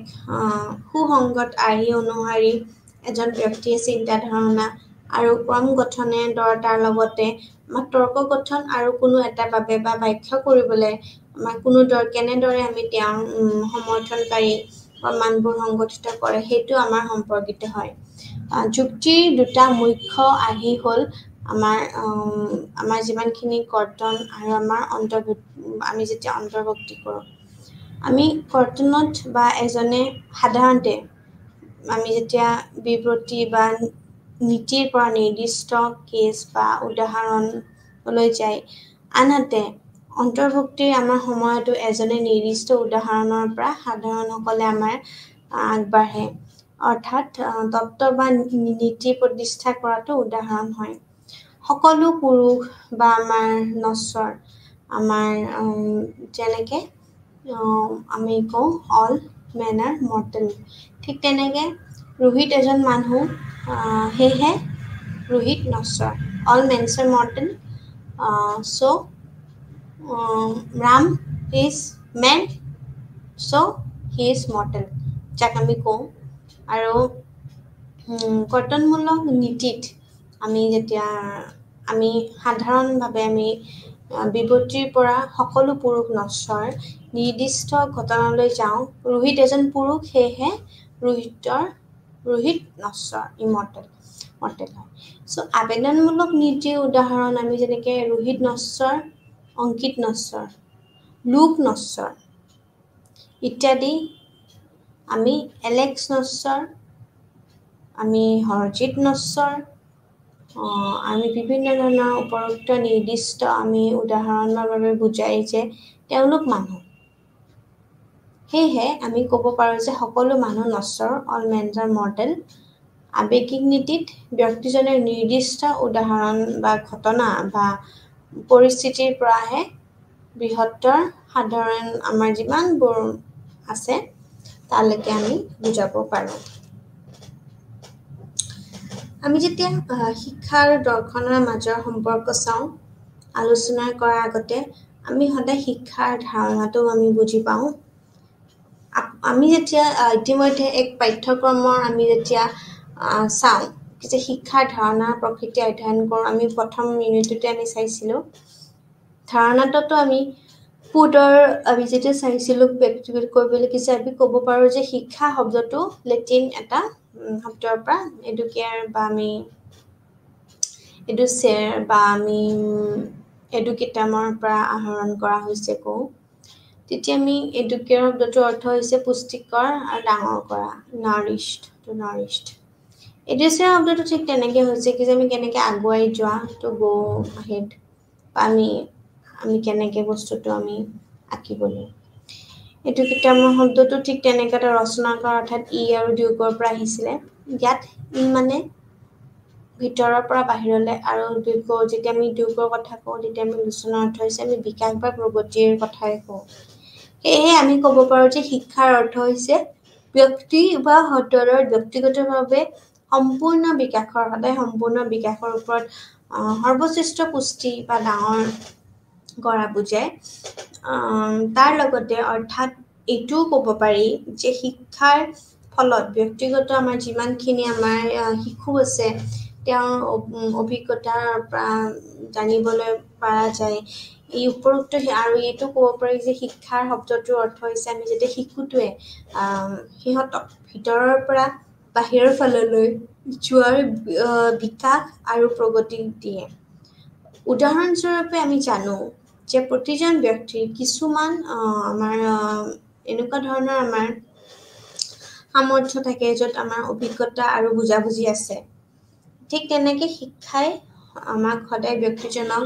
সুসংগত আৰ্হি অনুসৰি এজন ব্যক্তিয়ে চিন্তা ধাৰণা আৰু ক্ৰম গঠনে তাৰ লগতে আমাৰ তৰ্ক গঠন আৰু কোনো এটা বাবে বা ব্যাখ্যা কৰিবলৈ আমাৰ কোনো কেনেদৰে আমি তেওঁৰ সমৰ্থনকাৰী প্ৰমাণবোৰ সংগঠিত কৰে সেইটো আমাৰ সম্পৰ্কিত হয় যুক্তিৰ দুটা মুখ্য আৰ্হি হ'ল আমাৰ যিমানখিনি কৰ্তন আৰু আমাৰ আমি যেতিয়া অন্তৰ্ভুক্তি কৰোঁ আমি কৰ্তনত বা এজনে সাধাৰণতে আমি যেতিয়া বিবৃতি বা নীতিৰ পৰা নিৰ্দিষ্ট কেছ বা উদাহৰণলৈ যায় আনহাতে অন্তৰ্ভুক্তিৰ আমাৰ সময়তো এজনে নিৰ্দিষ্ট উদাহৰণৰ পৰা সাধাৰণসকলে আমাৰ আগবাঢ়ে অৰ্থাৎ তত্ত্ব বা নীতি প্ৰতিষ্ঠা কৰাটো উদাহৰণ হয় সকলো পুৰুষ বা আমাৰ নশ্বৰ আমাৰ যেনেকৈ আমি কওঁ অল মেন আৰ মৰ্টেল ঠিক তেনেকৈ ৰোহিত এজন মানুহ সেয়েহে ৰোহিত নশ্বৰ all mens are mortal so' Ram is men so' he is mortal যাক আমি কওঁ আৰু কৰ্তনমূলক নীতিত আমি যেতিয়া আমি সাধাৰণভাৱে আমি বিবৃতিৰ পৰা সকলো পুৰুষ নশ্বৰ নিৰ্দিষ্ট ঘটনালৈ যাওঁ ৰোহিত এজন পুৰুষ সেয়েহে ৰোহিত নশ্বৰ ইমৰ্টেল হয় চ' আবেদনমূলক নীতিৰ উদাহৰণ আমি যেনেকৈ ৰোহিত নশ্বৰ অংকিত নশ্বৰ লোক নশ্বৰ ইত্যাদি আমি এলেক্স নশ্বৰ আমি হৰজিত নশ্বৰ আমি বিভিন্ন ধৰণৰ উপৰোক্ত নিৰ্দিষ্ট আমি উদাহৰণৰ বাবে বুজাই যে তেওঁলোক মানুহ সেয়েহে আমি ক'ব পাৰোঁ যে সকলো মানুহ নশ্বৰ অল মেনছ আৰ মৰ্টেল আৱেগিক নীতিত ব্যক্তিজনে নিৰ্দিষ্ট উদাহৰণ বা ঘটনা বা পৰিস্থিতিৰ পৰাহে বৃহত্তৰ সাধাৰণ আমাৰ যিমানবোৰ আছে তালৈকে আমি বুজাব পাৰোঁ আমি যেতিয়া শিক্ষা আৰু দৰ্শনৰ মাজৰ সম্পৰ্ক চাওঁ আলোচনা কৰাৰ আগতে আমি সদায় শিক্ষাৰ ধাৰণাটো আমি বুজি পাওঁ আমি যেতিয়া ইতিমধ্যে এক পাঠ্যক্ৰমৰ আমি যেতিয়া চাওঁ যে শিক্ষাৰ ধাৰণাৰ প্ৰকৃতি অধ্যয়ন কৰোঁ আমি প্ৰথম ইউনিটতে আমি চাইছিলোঁ ধাৰণাটোতো আমি আমি যেতিয়া চাইছিলোঁ ব্যক্তিগত কৰিবলৈ কিছু আমি ক'ব পাৰোঁ যে শিক্ষা শব্দটো লেটিন এটা শব্দৰ পৰা এডুকেয়াৰ বা আমি এডুচেয়াৰ বা আমি এডুকেটামৰ পৰা আহৰণ কৰা হৈছে কওঁ তেতিয়া আমি এডুকেয়াৰ শব্দটোৰ অৰ্থ হৈছে পুষ্টিকৰ আৰু ডাঙৰ কৰা নাৰিষ্ট এডুচেয়াৰ শব্দটো ঠিক তেনেকৈ হৈছে কি যে আমি কেনেকৈ আগুৱাই যোৱা টু গ' আহেড বা আমি কেনেকৈ বস্তুটো আমি আঁকিবলৈ এডুকেটামৰ শব্দটো ঠিক তেনেকৈ এটা ৰচনা কৰা অৰ্থাৎ ই আৰু ডিউকৰ পৰা আহিছিলে ইয়াত ই মানে ভিতৰৰ পৰা বাহিৰলৈ আৰু যেতিয়া আমি ডিউকৰ কথা কওঁ তেতিয়া আমি লোচনৰ অৰ্থ হৈছে আমি বিকাশ বা প্ৰগতিৰ কথাই কওঁ সেয়েহে আমি ক'ব পাৰোঁ যে শিক্ষাৰ অৰ্থ হৈছে ব্যক্তি বা সদৰৰ ব্যক্তিগতভাৱে সদায় সম্পূৰ্ণ বিকাশৰ ওপৰত সৰ্বশ্ৰেষ্ঠ পুষ্টি বা ডাঙৰ কৰা বুজায় তাৰ লগতে অৰ্থাৎ এইটোও ক'ব পাৰি যে শিক্ষাৰ ফলত ব্যক্তিগত আমাৰ যিমানখিনি আমাৰ শিশু আছে তেওঁৰ অভিজ্ঞতাৰ পৰা জানিবলৈ পৰা যায় এই উপৰোক্ত আৰু এইটো ক'ব পাৰি যে শিক্ষাৰ শব্দটোৰ অৰ্থ হৈছে আমি যেতিয়া শিশুটোৱে সিহঁতক ভিতৰৰ পৰা বাহিৰৰ ফাললৈ যোৱাৰ বিকাশ আৰু প্ৰগতি দিয়ে উদাহৰণস্বৰূপে আমি জানো যে প্ৰতিজন ব্যক্তিৰ কিছুমান আমাৰ এনেকুৱা ধৰণৰ আমাৰ সামৰ্থ্য থাকে য'ত আমাৰ অভিজ্ঞতা আৰু বুজাবুজি আছে ঠিক তেনেকৈ শিক্ষাই আমাক সদায় ব্যক্তিজনৰ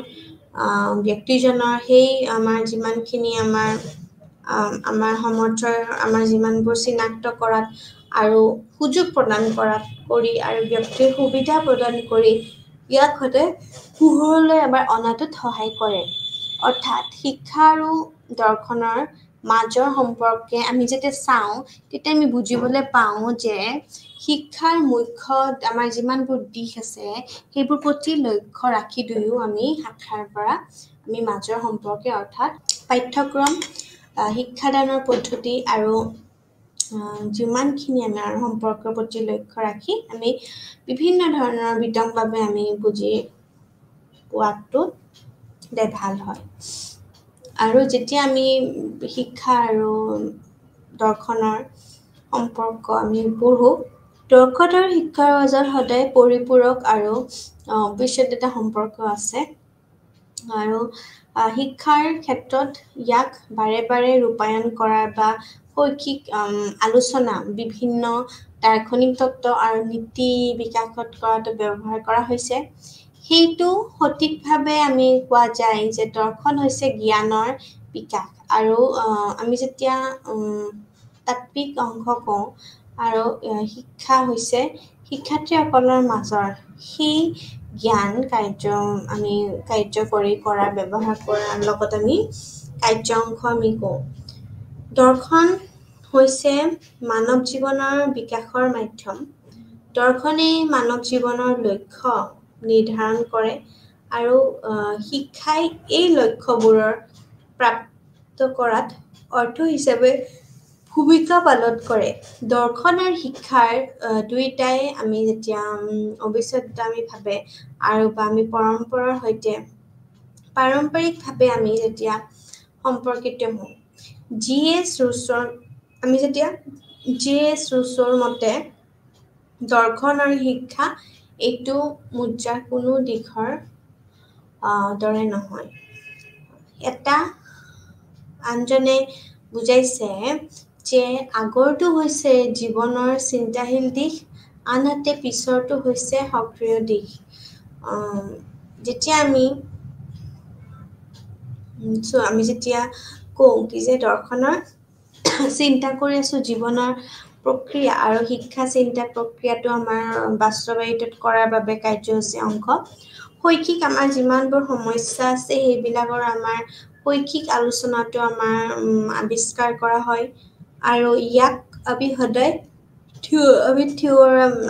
সেই আমাৰ যিমানখিনি আমাৰ সমৰ্থৰ আমাৰ যিমানবোৰ চিনাক্ত কৰাত আৰু সুযোগ প্ৰদান কৰি আৰু ব্যক্তিৰ সুবিধা প্ৰদান কৰি ইয়াক সদায় পোহৰলৈ এবাৰ অনাটোত সহায় কৰে। অৰ্থাৎ শিক্ষা আৰু দৰ্শনৰ মাজৰ সম্পৰ্কে আমি যেতিয়া চাওঁ তেতিয়া আমি বুজিবলৈ পাওঁ যে শিক্ষাৰ মুখ্য আমাৰ যিমানবোৰ দিশ আছে সেইবোৰ প্ৰতি লক্ষ্য ৰাখি দুয়ো আমি শাখাৰ পৰা আমি মাজৰ সম্পৰ্কে অৰ্থাৎ পাঠ্যক্ৰম শিক্ষাদানৰ পদ্ধতি আৰু যিমানখিনি আমাৰ সম্পৰ্কৰ প্ৰতি লক্ষ্য ৰাখি আমি বিভিন্ন ধৰণৰ বিতংভাৱে আমি বুজি পোৱাটো ভাল হয়। আৰু যেতিয়া আমি শিক্ষা আৰু দৰ্শনৰ সম্পৰ্ক আমি পঢ়োঁ দৰ্শন আৰু শিক্ষাৰ মাজত সদায় পৰিপূৰক আৰু অবিচ্ছেদ্য এটা সম্পৰ্ক আছে। আৰু শিক্ষাৰ ক্ষেত্ৰত ইয়াক বাৰে বাৰে ৰূপায়ণ কৰা বা শৈক্ষিক আলোচনা বিভিন্ন দাৰ্শনিক তত্ত্ব আৰু নীতি বিকাশত কৰাটো ব্যৱহাৰ কৰা হৈছে। সেইটো সঠিকভাৱে আমি কোৱা যায় যে দৰ্শন হৈছে জ্ঞানৰ বিকাশ আৰু আমি যেতিয়া তাত্ত্বিক অংশ কওঁ আৰু শিক্ষা হৈছে শিক্ষাৰ্থীসকলৰ মাজৰ সেই জ্ঞান আমি কাৰ্যকৰী কৰা ব্যৱহাৰ কৰাৰ লগত আমি কাৰ্য অংশ আমি কওঁ। দৰ্শন হৈছে মানৱ জীৱনৰ বিকাশৰ মাধ্যম। দৰ্শনে মানৱ জীৱনৰ লক্ষ্য নিৰ্ধাৰণ কৰে আৰু শিক্ষাই এই লক্ষ্যবোৰৰ প্ৰাপ্ত কৰাত অৰ্থ হিচাপে ভূমিকা পালন কৰে। দৰ্শন আৰু শিক্ষাৰ দুয়োটাই আমি যেতিয়া অবিচ্ছেদ্য আমি ভাবে আৰু বা আমি পৰম্পৰাৰ সৈতে পাৰম্পৰিকভাৱে আমি যেতিয়া সম্পৰ্কিত হওঁ জি.এছ. ৰুছৰ মতে দৰ্শন আৰু শিক্ষা এইটো মুদ্ৰাৰ কোনো দিশৰ দৰে নহয়। এটা আনজনে বুজাইছে যে আগৰটো হৈছে জীৱনৰ চিন্তাশীল দিশ আনহাতে পিছৰটো হৈছে সক্ৰিয় দিশ। যেতিয়া আমি যেতিয়া কওঁ কি যে দৰ্শনৰ চিন্তা কৰি আছোঁ জীৱনৰ প্ৰক্ৰিয়া আৰু শিক্ষা চিন্তা প্ৰক্ৰিয়াটো আমাৰ বাস্তৱায়িত কৰাৰ বাবে কাৰ্যসূচী অংশ। শৈক্ষিক আমাৰ যিমানবোৰ সমস্যা আছে সেইবিলাকৰ আমাৰ শৈক্ষিক আলোচনাটো আমাৰ আৱিষ্কাৰ কৰা হয় আৰু ইয়াক আমি সদায়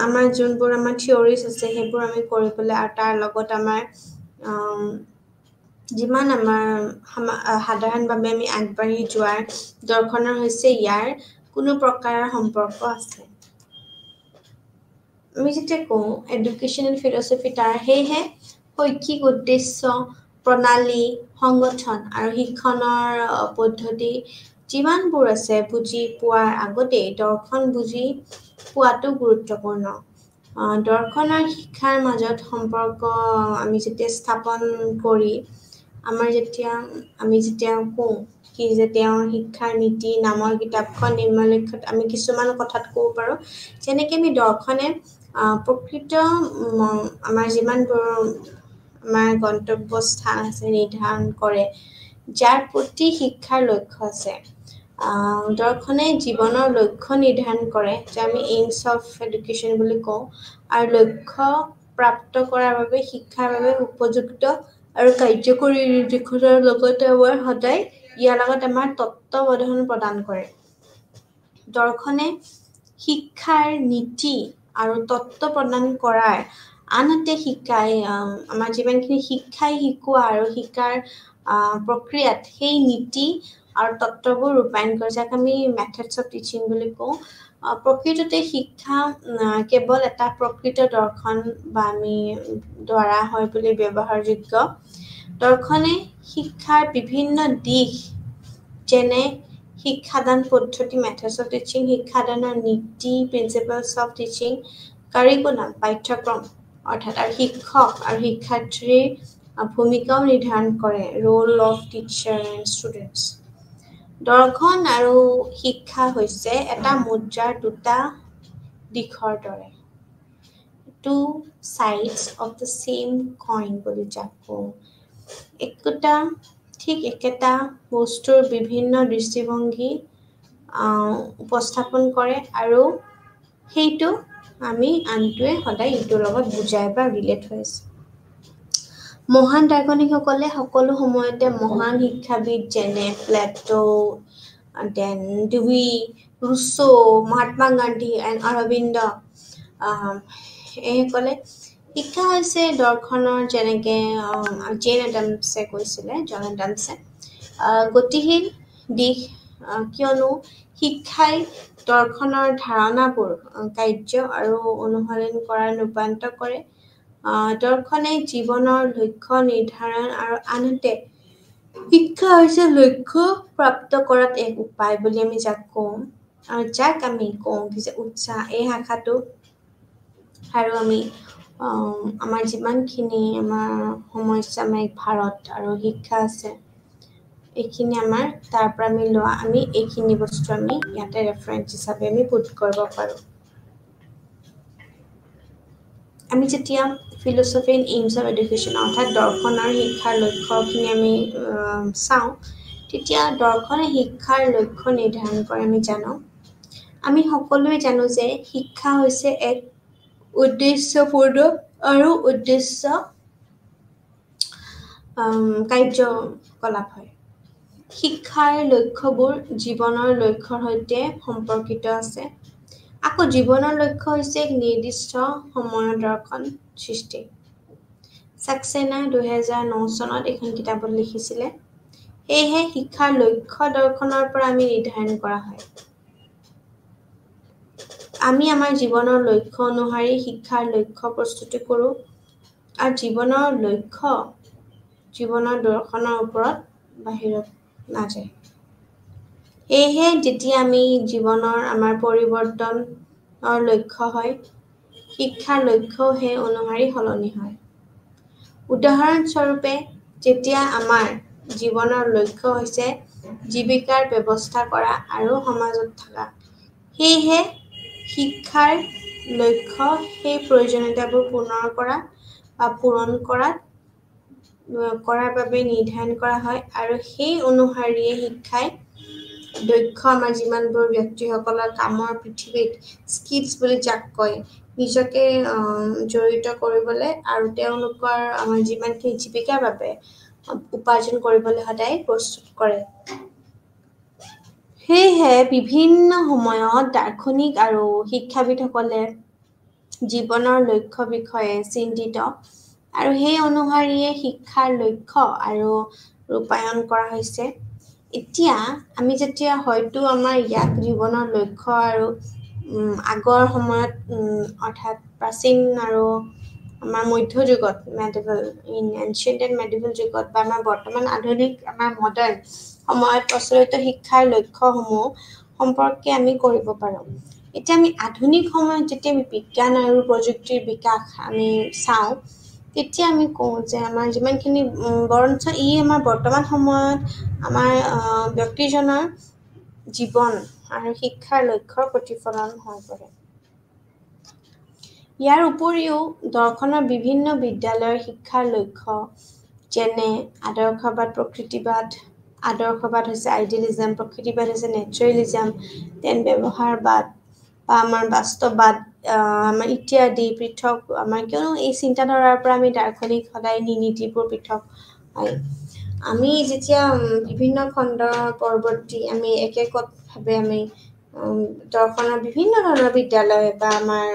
আমাৰ যোনবোৰ আমাৰ থিয়ৰিজ আছে সেইবোৰ আমি কৰিবলৈ আৰু তাৰ লগত আমাৰ যিমান আমাৰ সাধাৰণভাৱে আমি আগবাঢ়ি যোৱাৰ দৰ্শনৰ হৈছে ইয়াৰ কোনো প্ৰকাৰৰ সম্পৰ্ক আছে। আমি যেতিয়া কওঁ এডুকেশ্যন এণ্ড ফিলচফি সেয়েহে শৈক্ষিক উদ্দেশ্য প্ৰণালী সংগঠন আৰু শিক্ষণৰ পদ্ধতি যিমানবোৰ আছে বুজি পোৱাৰ আগতেই দৰ্শন বুজি পোৱাটো গুৰুত্বপূৰ্ণ। দৰ্শন আৰু শিক্ষাৰ মাজত সম্পৰ্ক আমি যেতিয়া স্থাপন কৰি আমি যেতিয়া কওঁ কি যে তেওঁৰ শিক্ষাৰ নীতি নামৰ কিতাপখন নিম্নলিখিত আমি কিছুমান কথাত ক'ব পাৰোঁ যেনেকৈ আমি দৰ্শনে প্ৰকৃত আমাৰ যিমানবোৰ আমাৰ গন্তব্য স্থান আছে নিৰ্ধাৰণ কৰে যাৰ প্ৰতি শিক্ষাৰ লক্ষ্য আছে। দৰ্শনে জীৱনৰ লক্ষ্য নিৰ্ধাৰণ কৰে যে আমি এইমছ অফ এডুকেশ্যন বুলি কওঁ আৰু লক্ষ্য প্ৰাপ্ত কৰাৰ বাবে শিক্ষাৰ বাবে উপযুক্ত আৰু কাৰ্যকৰী নিৰ্দেশনাৰ লগতে ইয়াৰ লগত আমাৰ তত্ত্বাৱধান প্ৰদান কৰে। দৰ্শনে শিক্ষাৰ নীতি আৰু তত্ত্ব প্ৰদান কৰাৰ আনহাতে শিকাই আমাৰ যিমানখিনি শিক্ষাই শিকোৱা আৰু শিকাৰ প্ৰক্ৰিয়াত সেই নীতি আৰু তত্ত্ববোৰ ৰূপায়ণ কৰে যাক আমি মেথডছ অফ টিচিং বুলি কওঁ। প্ৰকৃততে শিক্ষা কেৱল এটা প্ৰকৃত দৰ্শন বা আমি দ্বাৰা হয় বুলি ব্যৱহাৰযোগ্য। দৰ্শনে শিক্ষাৰ বিভিন্ন দিশ যেনে শিক্ষাদান পদ্ধতি মেথডছ অফ টিচিং শিক্ষাদানৰ নীতি প্ৰিন্সিপালছ অফ টিচিং কাৰিকুলাম পাঠ্যক্ৰম অৰ্থাৎ আৰু শিক্ষক আৰু শিক্ষাৰ্থীৰ ভূমিকাও নিৰ্ধাৰণ কৰে roll of teacher and students. দৰ্শন আৰু শিক্ষা হৈছে এটা মুদ্ৰাৰ দুটা দিশৰ দৰে। two sides of the same coin বুলি যাক কওঁ একোটা ঠিক একেটা বস্তুৰ বিভিন্ন দৃষ্টিভংগী উপস্থাপন কৰে আৰু সেইটো আমি আনটোৱে সদায় ইটোৰ লগত বুজাই বা ৰিলেট হৈ আছে মহান দাৰ্শনিকসকলে সকলো সময়তে মহান শিক্ষাবিদ যেনে Plato then Dewey Rousseau Mahatma Gandhi and Aurobindo এইসকলে শিক্ষা হৈছে দৰ্শনৰ যেনেকৈ জেন এডামছে কৈছিলে জন এডামছে গতিশীল দিশ কিয়নো শিক্ষাই দৰ্শনৰ ধাৰণাবোৰ কাৰ্য আৰু অনুশীলন কৰাৰ ৰূপান্তৰ কৰে দৰ্শনে জীৱনৰ লক্ষ্য নিৰ্ধাৰণ আৰু আনহাতে শিক্ষা হৈছে লক্ষ্য প্ৰাপ্ত কৰাত এক উপায় বুলি আমি যাক কওঁ আৰু যাক আমি কওঁ যে উৎসাহ এই শাখাটো আৰু আমি আমাৰ যিমানখিনি আমাৰ সমসাময়িক ভাৰত আৰু শিক্ষা আছে এইখিনি আমাৰ তাৰ পৰা আমি লোৱা আমি এইখিনি বস্তু আমি ইয়াতে ৰেফাৰেন্স হিচাপে আমি পুট কৰিব পাৰোঁ আমি যেতিয়া philosophy in AIIMS of education অৰ্থাৎ দৰ্শন আৰু শিক্ষাৰ লক্ষ্যখিনি আমি চাওঁ তেতিয়া দৰ্শনে শিক্ষাৰ লক্ষ্য নিৰ্ধাৰণ কৰে আমি জানো আমি সকলোৱে জানো যে শিক্ষা হৈছে এক উদ্দেশ্যপূৰ্ণ আৰু উদ্দেশ্য কাৰ্যকলাপ হয় শিক্ষাৰ লক্ষ্যবোৰ জীৱনৰ লক্ষ্যৰ সৈতে সম্পৰ্কিত আছে আকৌ জীৱনৰ লক্ষ্য হৈছে এক নিৰ্দিষ্ট সময়ৰ দৰ্শন সৃষ্টি সাক্সেনা 2009 চনত এখন কিতাপত লিখিছিলে সেয়েহে শিক্ষাৰ লক্ষ্য দৰ্শনৰ পৰা আমি নিৰ্ধাৰণ কৰা হয় আমি আমাৰ জীৱনৰ লক্ষ্য অনুসৰি শিক্ষাৰ লক্ষ্য প্ৰস্তুতি কৰোঁ আৰু জীৱনৰ লক্ষ্য জীৱনৰ দৰ্শনৰ ওপৰত বাহিৰত নাযায় সেয়েহে যেতিয়া আমি জীৱনৰ আমাৰ পৰিৱৰ্তনৰ লক্ষ্য হয় শিক্ষাৰ লক্ষ্যও সেই অনুসৰি সলনি হয় উদাহৰণস্বৰূপে যেতিয়া আমাৰ জীৱনৰ লক্ষ্য হৈছে জীৱিকাৰ ব্যৱস্থা কৰা আৰু সমাজত থকা সেয়েহে শিক্ষাৰ লক্ষ্য সেই প্ৰয়োজনীয়তাবোৰ পূৰণ কৰাৰ বাবে নিৰ্ধাৰণ কৰা হয় আৰু সেই অনুসৰিয়ে শিক্ষাই দক্ষ আমাৰ যিমানবোৰ ব্যক্তিসকলৰ কামৰ পৃথিৱীত স্কিলছ বুলি যাক কয় নিজকে জড়িত কৰিবলৈ আৰু তেওঁলোকৰ আমাৰ যিমানখিনি জীৱিকাৰ বাবে উপাৰ্জন কৰিবলৈ সদায় প্ৰস্তুত কৰে সেয়েহে বিভিন্ন সময়ত দাৰ্শনিক আৰু শিক্ষাবিদসকলে জীৱনৰ লক্ষ্য বিষয়ে চিন্তিত আৰু সেই অনুসৰিয়ে শিক্ষাৰ লক্ষ্য আৰু ৰূপায়ণ কৰা হৈছে এতিয়া আমি যেতিয়া হয়তো আমাৰ ইয়াক জীৱনৰ লক্ষ্য আৰু আগৰ সময়ত অৰ্থাৎ প্ৰাচীন আৰু আমাৰ মধ্যযুগত medieval in ancient and medieval যুগত বা আমাৰ বৰ্তমান আধুনিক আমাৰ মডাৰ্ণ সময়ত প্ৰচলিত শিক্ষাৰ লক্ষ্যসমূহ সম্পৰ্কে আমি কৰিব পাৰোঁ এতিয়া আমি আধুনিক সময়ত যেতিয়া আমি বিজ্ঞান আৰু প্ৰযুক্তিৰ বিকাশ আমি চাওঁ তেতিয়া আমি কওঁ যে আমাৰ যিমানখিনি বৰঞ্চ ই আমাৰ বৰ্তমান সময়ত আমাৰ ব্যক্তিজনৰ জীৱন আৰু শিক্ষাৰ লক্ষ্যৰ প্ৰতিফলন হৈ পৰে ইয়াৰ উপৰিও দৰ্শনৰ বিভিন্ন বিদ্যালয়ৰ শিক্ষাৰ লক্ষ্য যেনে আদৰ্শবাদ প্ৰকৃতিবাদ আদৰ্শবাদ হৈছে আইডিয়েলিজম প্ৰকৃতিবাদ হৈছে নেচাৰেলিজম দেন ব্যৱহাৰবাদ বা আমাৰ বাস্তৱবাদ আমাৰ ইত্যাদি পৃথক আমাৰ কিয়নো এই চিন্তাধাৰাৰ পৰা আমি দাৰ্শনিক সদায় নীতিবোৰ পৃথক হয় আমি যেতিয়া বিভিন্ন খণ্ডৰ পৰৱৰ্তী আমি এককভাৱে আমি দৰ্শনৰ বিভিন্ন ধৰণৰ বিদ্যালয় বা আমাৰ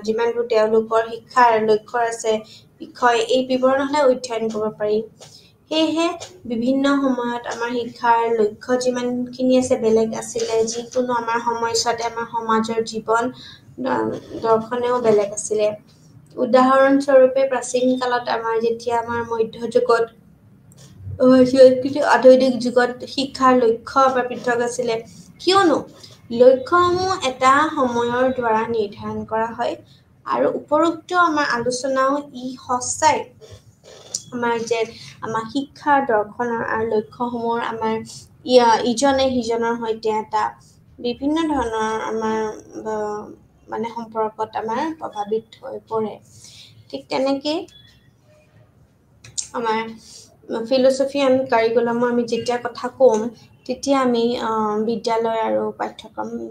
যিমানবোৰ তেওঁলোকৰ শিক্ষাৰ লক্ষ্য আছে বিষয় এই বিৱৰণলৈ অধ্যয়ন কৰিব পাৰি সেয়েহে বিভিন্ন সময়ত আমাৰ শিক্ষাৰ লক্ষ্য যিমানখিনি আছে বেলেগ আছিলে যিকোনো আমাৰ সময়ছোৱাতে আমাৰ সমাজৰ জীৱন দৰ্শনেও বেলেগ আছিলে উদাহৰণস্বৰূপে প্ৰাচীন কালত আমাৰ যেতিয়া আমাৰ মধ্যযুগত আধুনিক যুগত শিক্ষাৰ লক্ষ্য বা পৃথক আছিলে কিয়নো লক্ষ্যসমূহ এটা সময়ৰ দ্বাৰা নিৰ্ধাৰণ কৰা হয় আৰু উপৰোক্ত আমাৰ আলোচনাও ই সঁচাই আমাৰ যে আমাৰ শিক্ষা দৰ্শনৰ আৰু লক্ষ্যসমূহৰ আমাৰ ইজনে সিজনৰ সৈতে এটা বিভিন্ন ধৰণৰ আমাৰ মানে সম্পৰ্কত আমাৰ প্ৰভাৱিত হৈ পৰে ঠিক তেনেকৈ আমাৰ ফিলচফি এণ্ড কাৰিকুলামৰ আমি যেতিয়া কথা ক'ম তেতিয়া আমি বিদ্যালয় আৰু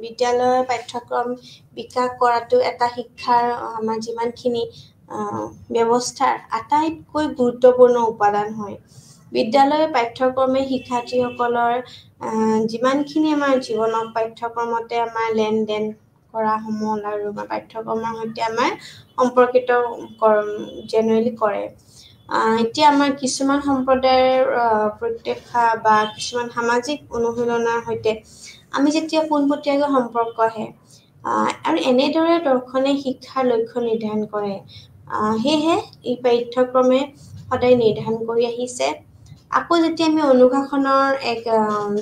বিদ্যালয়ৰ পাঠ্যক্ৰম বিকাশ কৰাটো এটা শিক্ষাৰ আমাৰ যিমানখিনি ব্যৱস্থাৰ আটাইতকৈ গুৰুত্বপূৰ্ণ উপাদান হয় বিদ্যালয়ৰ পাঠ্যক্ৰমে শিক্ষাৰ্থীসকলৰ যিমানখিনি আমাৰ জীৱনত পাঠ্যক্ৰমতে আমাৰ লেনদেন কৰা সমল আৰু পাঠ্যক্ৰমৰ সৈতে আমাৰ সম্পৰ্কিত জেনেৰেলি কৰে এতিয়া আমাৰ কিছুমান সম্প্ৰদায়ৰ প্ৰত্যক্ষা বা কিছুমান সামাজিক অনুশীলনৰ সৈতে আমি যেতিয়া পোনপটীয়াকৈ সম্পৰ্ক আহে আৰু এনেদৰে দৰ্শনে শিক্ষাৰ লক্ষ্য নিৰ্ধাৰণ কৰে সেয়েহে এই পাঠ্যক্ৰমে সদায় নিৰ্ধাৰণ কৰি আহিছে আকৌ যেতিয়া আমি অনুশাসনৰ এক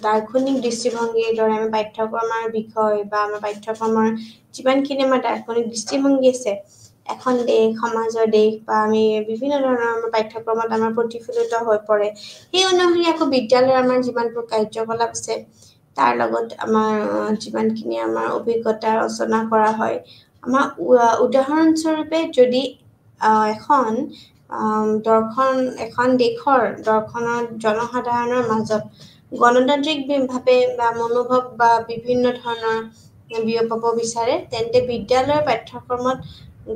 দাৰ্শনিক দৃষ্টিভংগীৰ দৰে আমি পাঠ্যক্ৰমৰ বিষয় বা আমাৰ পাঠ্যক্ৰমৰ যিমানখিনি আমাৰ দাৰ্শনিক দৃষ্টিভংগী আছে এখন দেশ সমাজৰ দেশ বা আমি বিভিন্ন ধৰণৰ আমাৰ পাঠ্যক্ৰমত আমাৰ প্ৰতিফলিত হৈ পৰে সেই অনুসৰি আকৌ বিদ্যালয়ৰ আমাৰ যিমানবোৰ কাৰ্যকলাপ আছে তাৰ লগত আমাৰ যিমানখিনি আমাৰ অভিজ্ঞতা ৰচনা কৰা হয় আমাৰ উদাহৰণস্বৰূপে যদি এখন দেশৰ দৰ্শনৰ জনসাধাৰণৰ মাজত গণতান্ত্ৰিকভাৱে বা মনোভাৱ বা বিভিন্ন ধৰণৰ বিয়পাব বিচাৰে তেন্তে বিদ্যালয়ৰ পাঠ্যক্ৰমত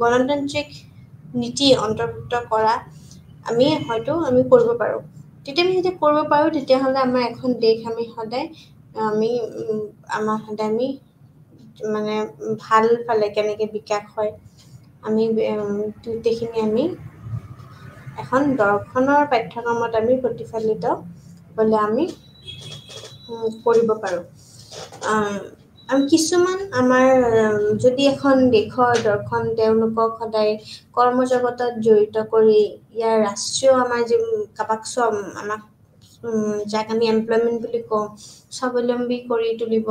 গণতান্ত্ৰিক নীতি অন্তৰ্ভুক্ত কৰা আমি কৰিব পাৰোঁ তেতিয়া আমি যেতিয়া কৰিব পাৰোঁ তেতিয়াহ'লে আমাৰ এখন দেশ আমি সদায় মানে ভাল ফালে কেনেকৈ বিকাশ হয় আমি গোটেইখিনি আমি এখন দৰ্শনৰ পাঠ্যক্ৰমত আমি প্ৰতিফলিত হ'লে আমি কৰিব পাৰোঁ আৰু কিছুমান আমাৰ যদি এখন দেশৰ দৰ্শন তেওঁলোকক সদায় কৰ্মজগতত জড়িত কৰি ইয়াৰ ৰাষ্ট্ৰীয় আমাৰ যি কাবাক আমাক যাক আমি এমপ্লয়মেণ্ট বুলি কওঁ স্বাৱলম্বী কৰি তুলিব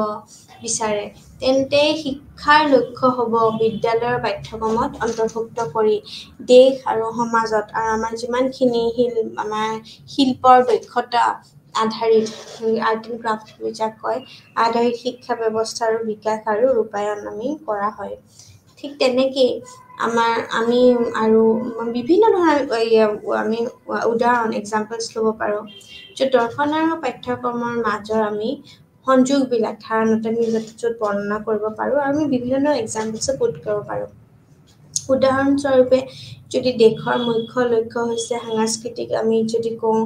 বিচাৰে তেন্তে শিক্ষাৰ লক্ষ্য হ'ব বিদ্যালয়ৰ পাঠ্যক্ৰমত অন্তৰ্ভুক্ত কৰি দেশ আৰু সমাজত আৰু আমাৰ যিমানখিনি আমাৰ শিল্পৰ দক্ষতা আধাৰিত আৰ্ট এণ্ড ক্ৰাফ্ট যাক কয় আধাৰিত শিক্ষা ব্যৱস্থাৰ বিকাশ আৰু ৰূপায়ণ আমি কৰা হয় ঠিক তেনেকেই আমি আৰু বিভিন্ন ধৰণৰ আমি উদাহৰণ এক্সাম্পলছ ল'ব পাৰোঁ যে দৰ্শন আৰু পাঠ্যক্ৰমৰ মাজৰ আমি সংযোগবিলাক ধাৰণাত আমি য'ত বৰ্ণনা কৰিব পাৰোঁ আৰু আমি বিভিন্ন এক্সাম্পলছো পুট কৰিব পাৰোঁ উদাহৰণস্বৰূপে যদি দেশৰ মুখ্য লক্ষ্য হৈছে সাংস্কৃতিক আমি যদি কওঁ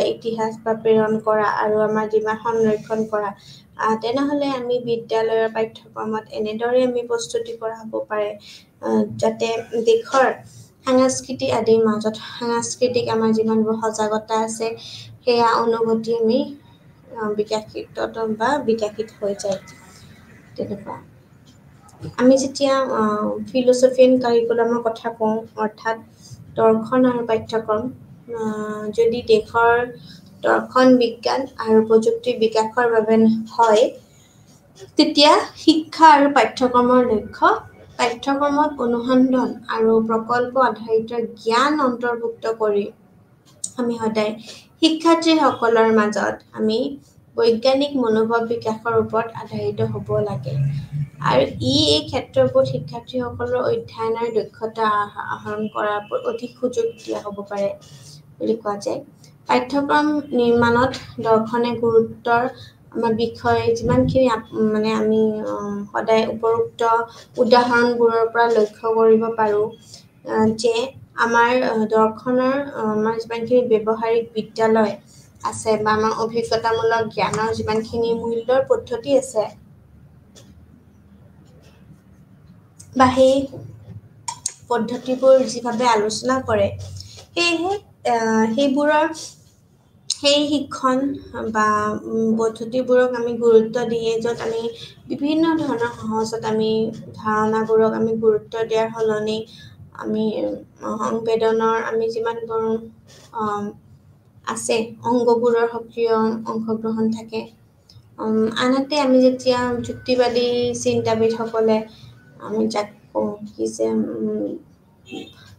ইতিহাস বা প্ৰেৰণ কৰা আৰু আমাৰ যিমান সংৰক্ষণ কৰা তেনেহ'লে আমি বিদ্যালয়ৰ পাঠ্যক্ৰমত এনেদৰে আমি প্ৰস্তুতি কৰা হ'ব পাৰে যাতে দেশৰ সাংস্কৃতিক আদিৰ মাজত সাংস্কৃতিক আমাৰ যিমানবোৰ সজাগতা আছে সেয়া অনুভূতি আমি বিকাশিত হৈ যায় তেনেকুৱা আমি যেতিয়া ফিলচফি এণ্ড কাৰিকুলামৰ কথা কওঁ অৰ্থাৎ দৰ্শন আৰু পাঠ্যক্ৰম যদি দেশৰ দৰ্শন বিজ্ঞান আৰু প্ৰযুক্তিৰ বিকাশৰ বাবে হয় তেতিয়া শিক্ষা আৰু পাঠ্যক্ৰমৰ লক্ষ্য পাঠ্যক্ৰমত অনুসন্ধান আৰু প্ৰকল্প আধাৰিত জ্ঞান অন্তৰ্ভুক্ত কৰি আমি সদায় শিক্ষাৰ্থীসকলৰ মাজত আমি বৈজ্ঞানিক মনোভাৱ বিকাশৰ ওপৰত আধাৰিত হ'ব লাগে আৰু এই ক্ষেত্ৰবোৰত শিক্ষাৰ্থীসকলৰ অধ্যয়নৰ দক্ষতা আহৰণ কৰাৰ অধিক সুযোগ দিয়া হ'ব পাৰে বুলি কোৱা যায় পাঠ্যক্ৰম নিৰ্মাণত দৰ্শনে গুৰুত্বৰ আমাৰ বিষয়ে যিমানখিনি মানে আমি সদায় উপৰোক্ত উদাহৰণবোৰৰ পৰা লক্ষ্য কৰিব পাৰোঁ যে আমাৰ দৰ্শনৰ আমাৰ যিমানখিনি ব্যৱহাৰিক বিদ্যালয় আছে বা আমাৰ অভিজ্ঞতামূলক জ্ঞানৰ যিমানখিনি মূল্যৰ পদ্ধতি আছে বা সেই পদ্ধতিবোৰ যিভাৱে আলোচনা কৰে সেয়েহে সেই শিক্ষণ বা পদ্ধতিবোৰক আমি গুৰুত্ব দিয়ে য'ত আমি বিভিন্ন ধৰণৰ সহজত আমি ধাৰণাবোৰক আমি গুৰুত্ব দিয়াৰ সলনি আমি সংবেদনৰ আমি যিমানবোৰ আছে অংগবোৰৰ সক্ৰিয় অংশগ্ৰহণ থাকে আনহাতে আমি যেতিয়া যুক্তিবাদী চিন্তাবিদসকলে আমি যাক কওঁ কি যে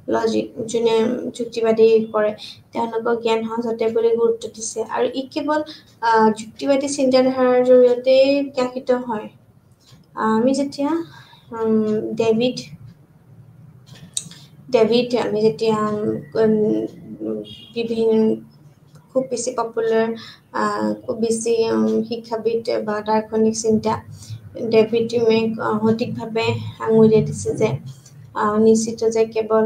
লজিক যোনে যুক্তিবাদী কৰে তেওঁলোকৰ জ্ঞান সহজতে বুলি গুৰুত্ব দিছে আৰু ই কেৱল যুক্তিবাদী চিন্তাধাৰাৰ জৰিয়তে বিকশিত হয় আমি যেতিয়া ডেভিড আমি যেতিয়া বিভিন্ন খুব বেছি পপুলাৰ খুব বেছি শিক্ষাবিদ বা দাৰ্শনিক চিন্তা ডেভিড হিউমে সঠিকভাৱে আঙুলিয়াই দিছে যে নিশ্চিত যে কেৱল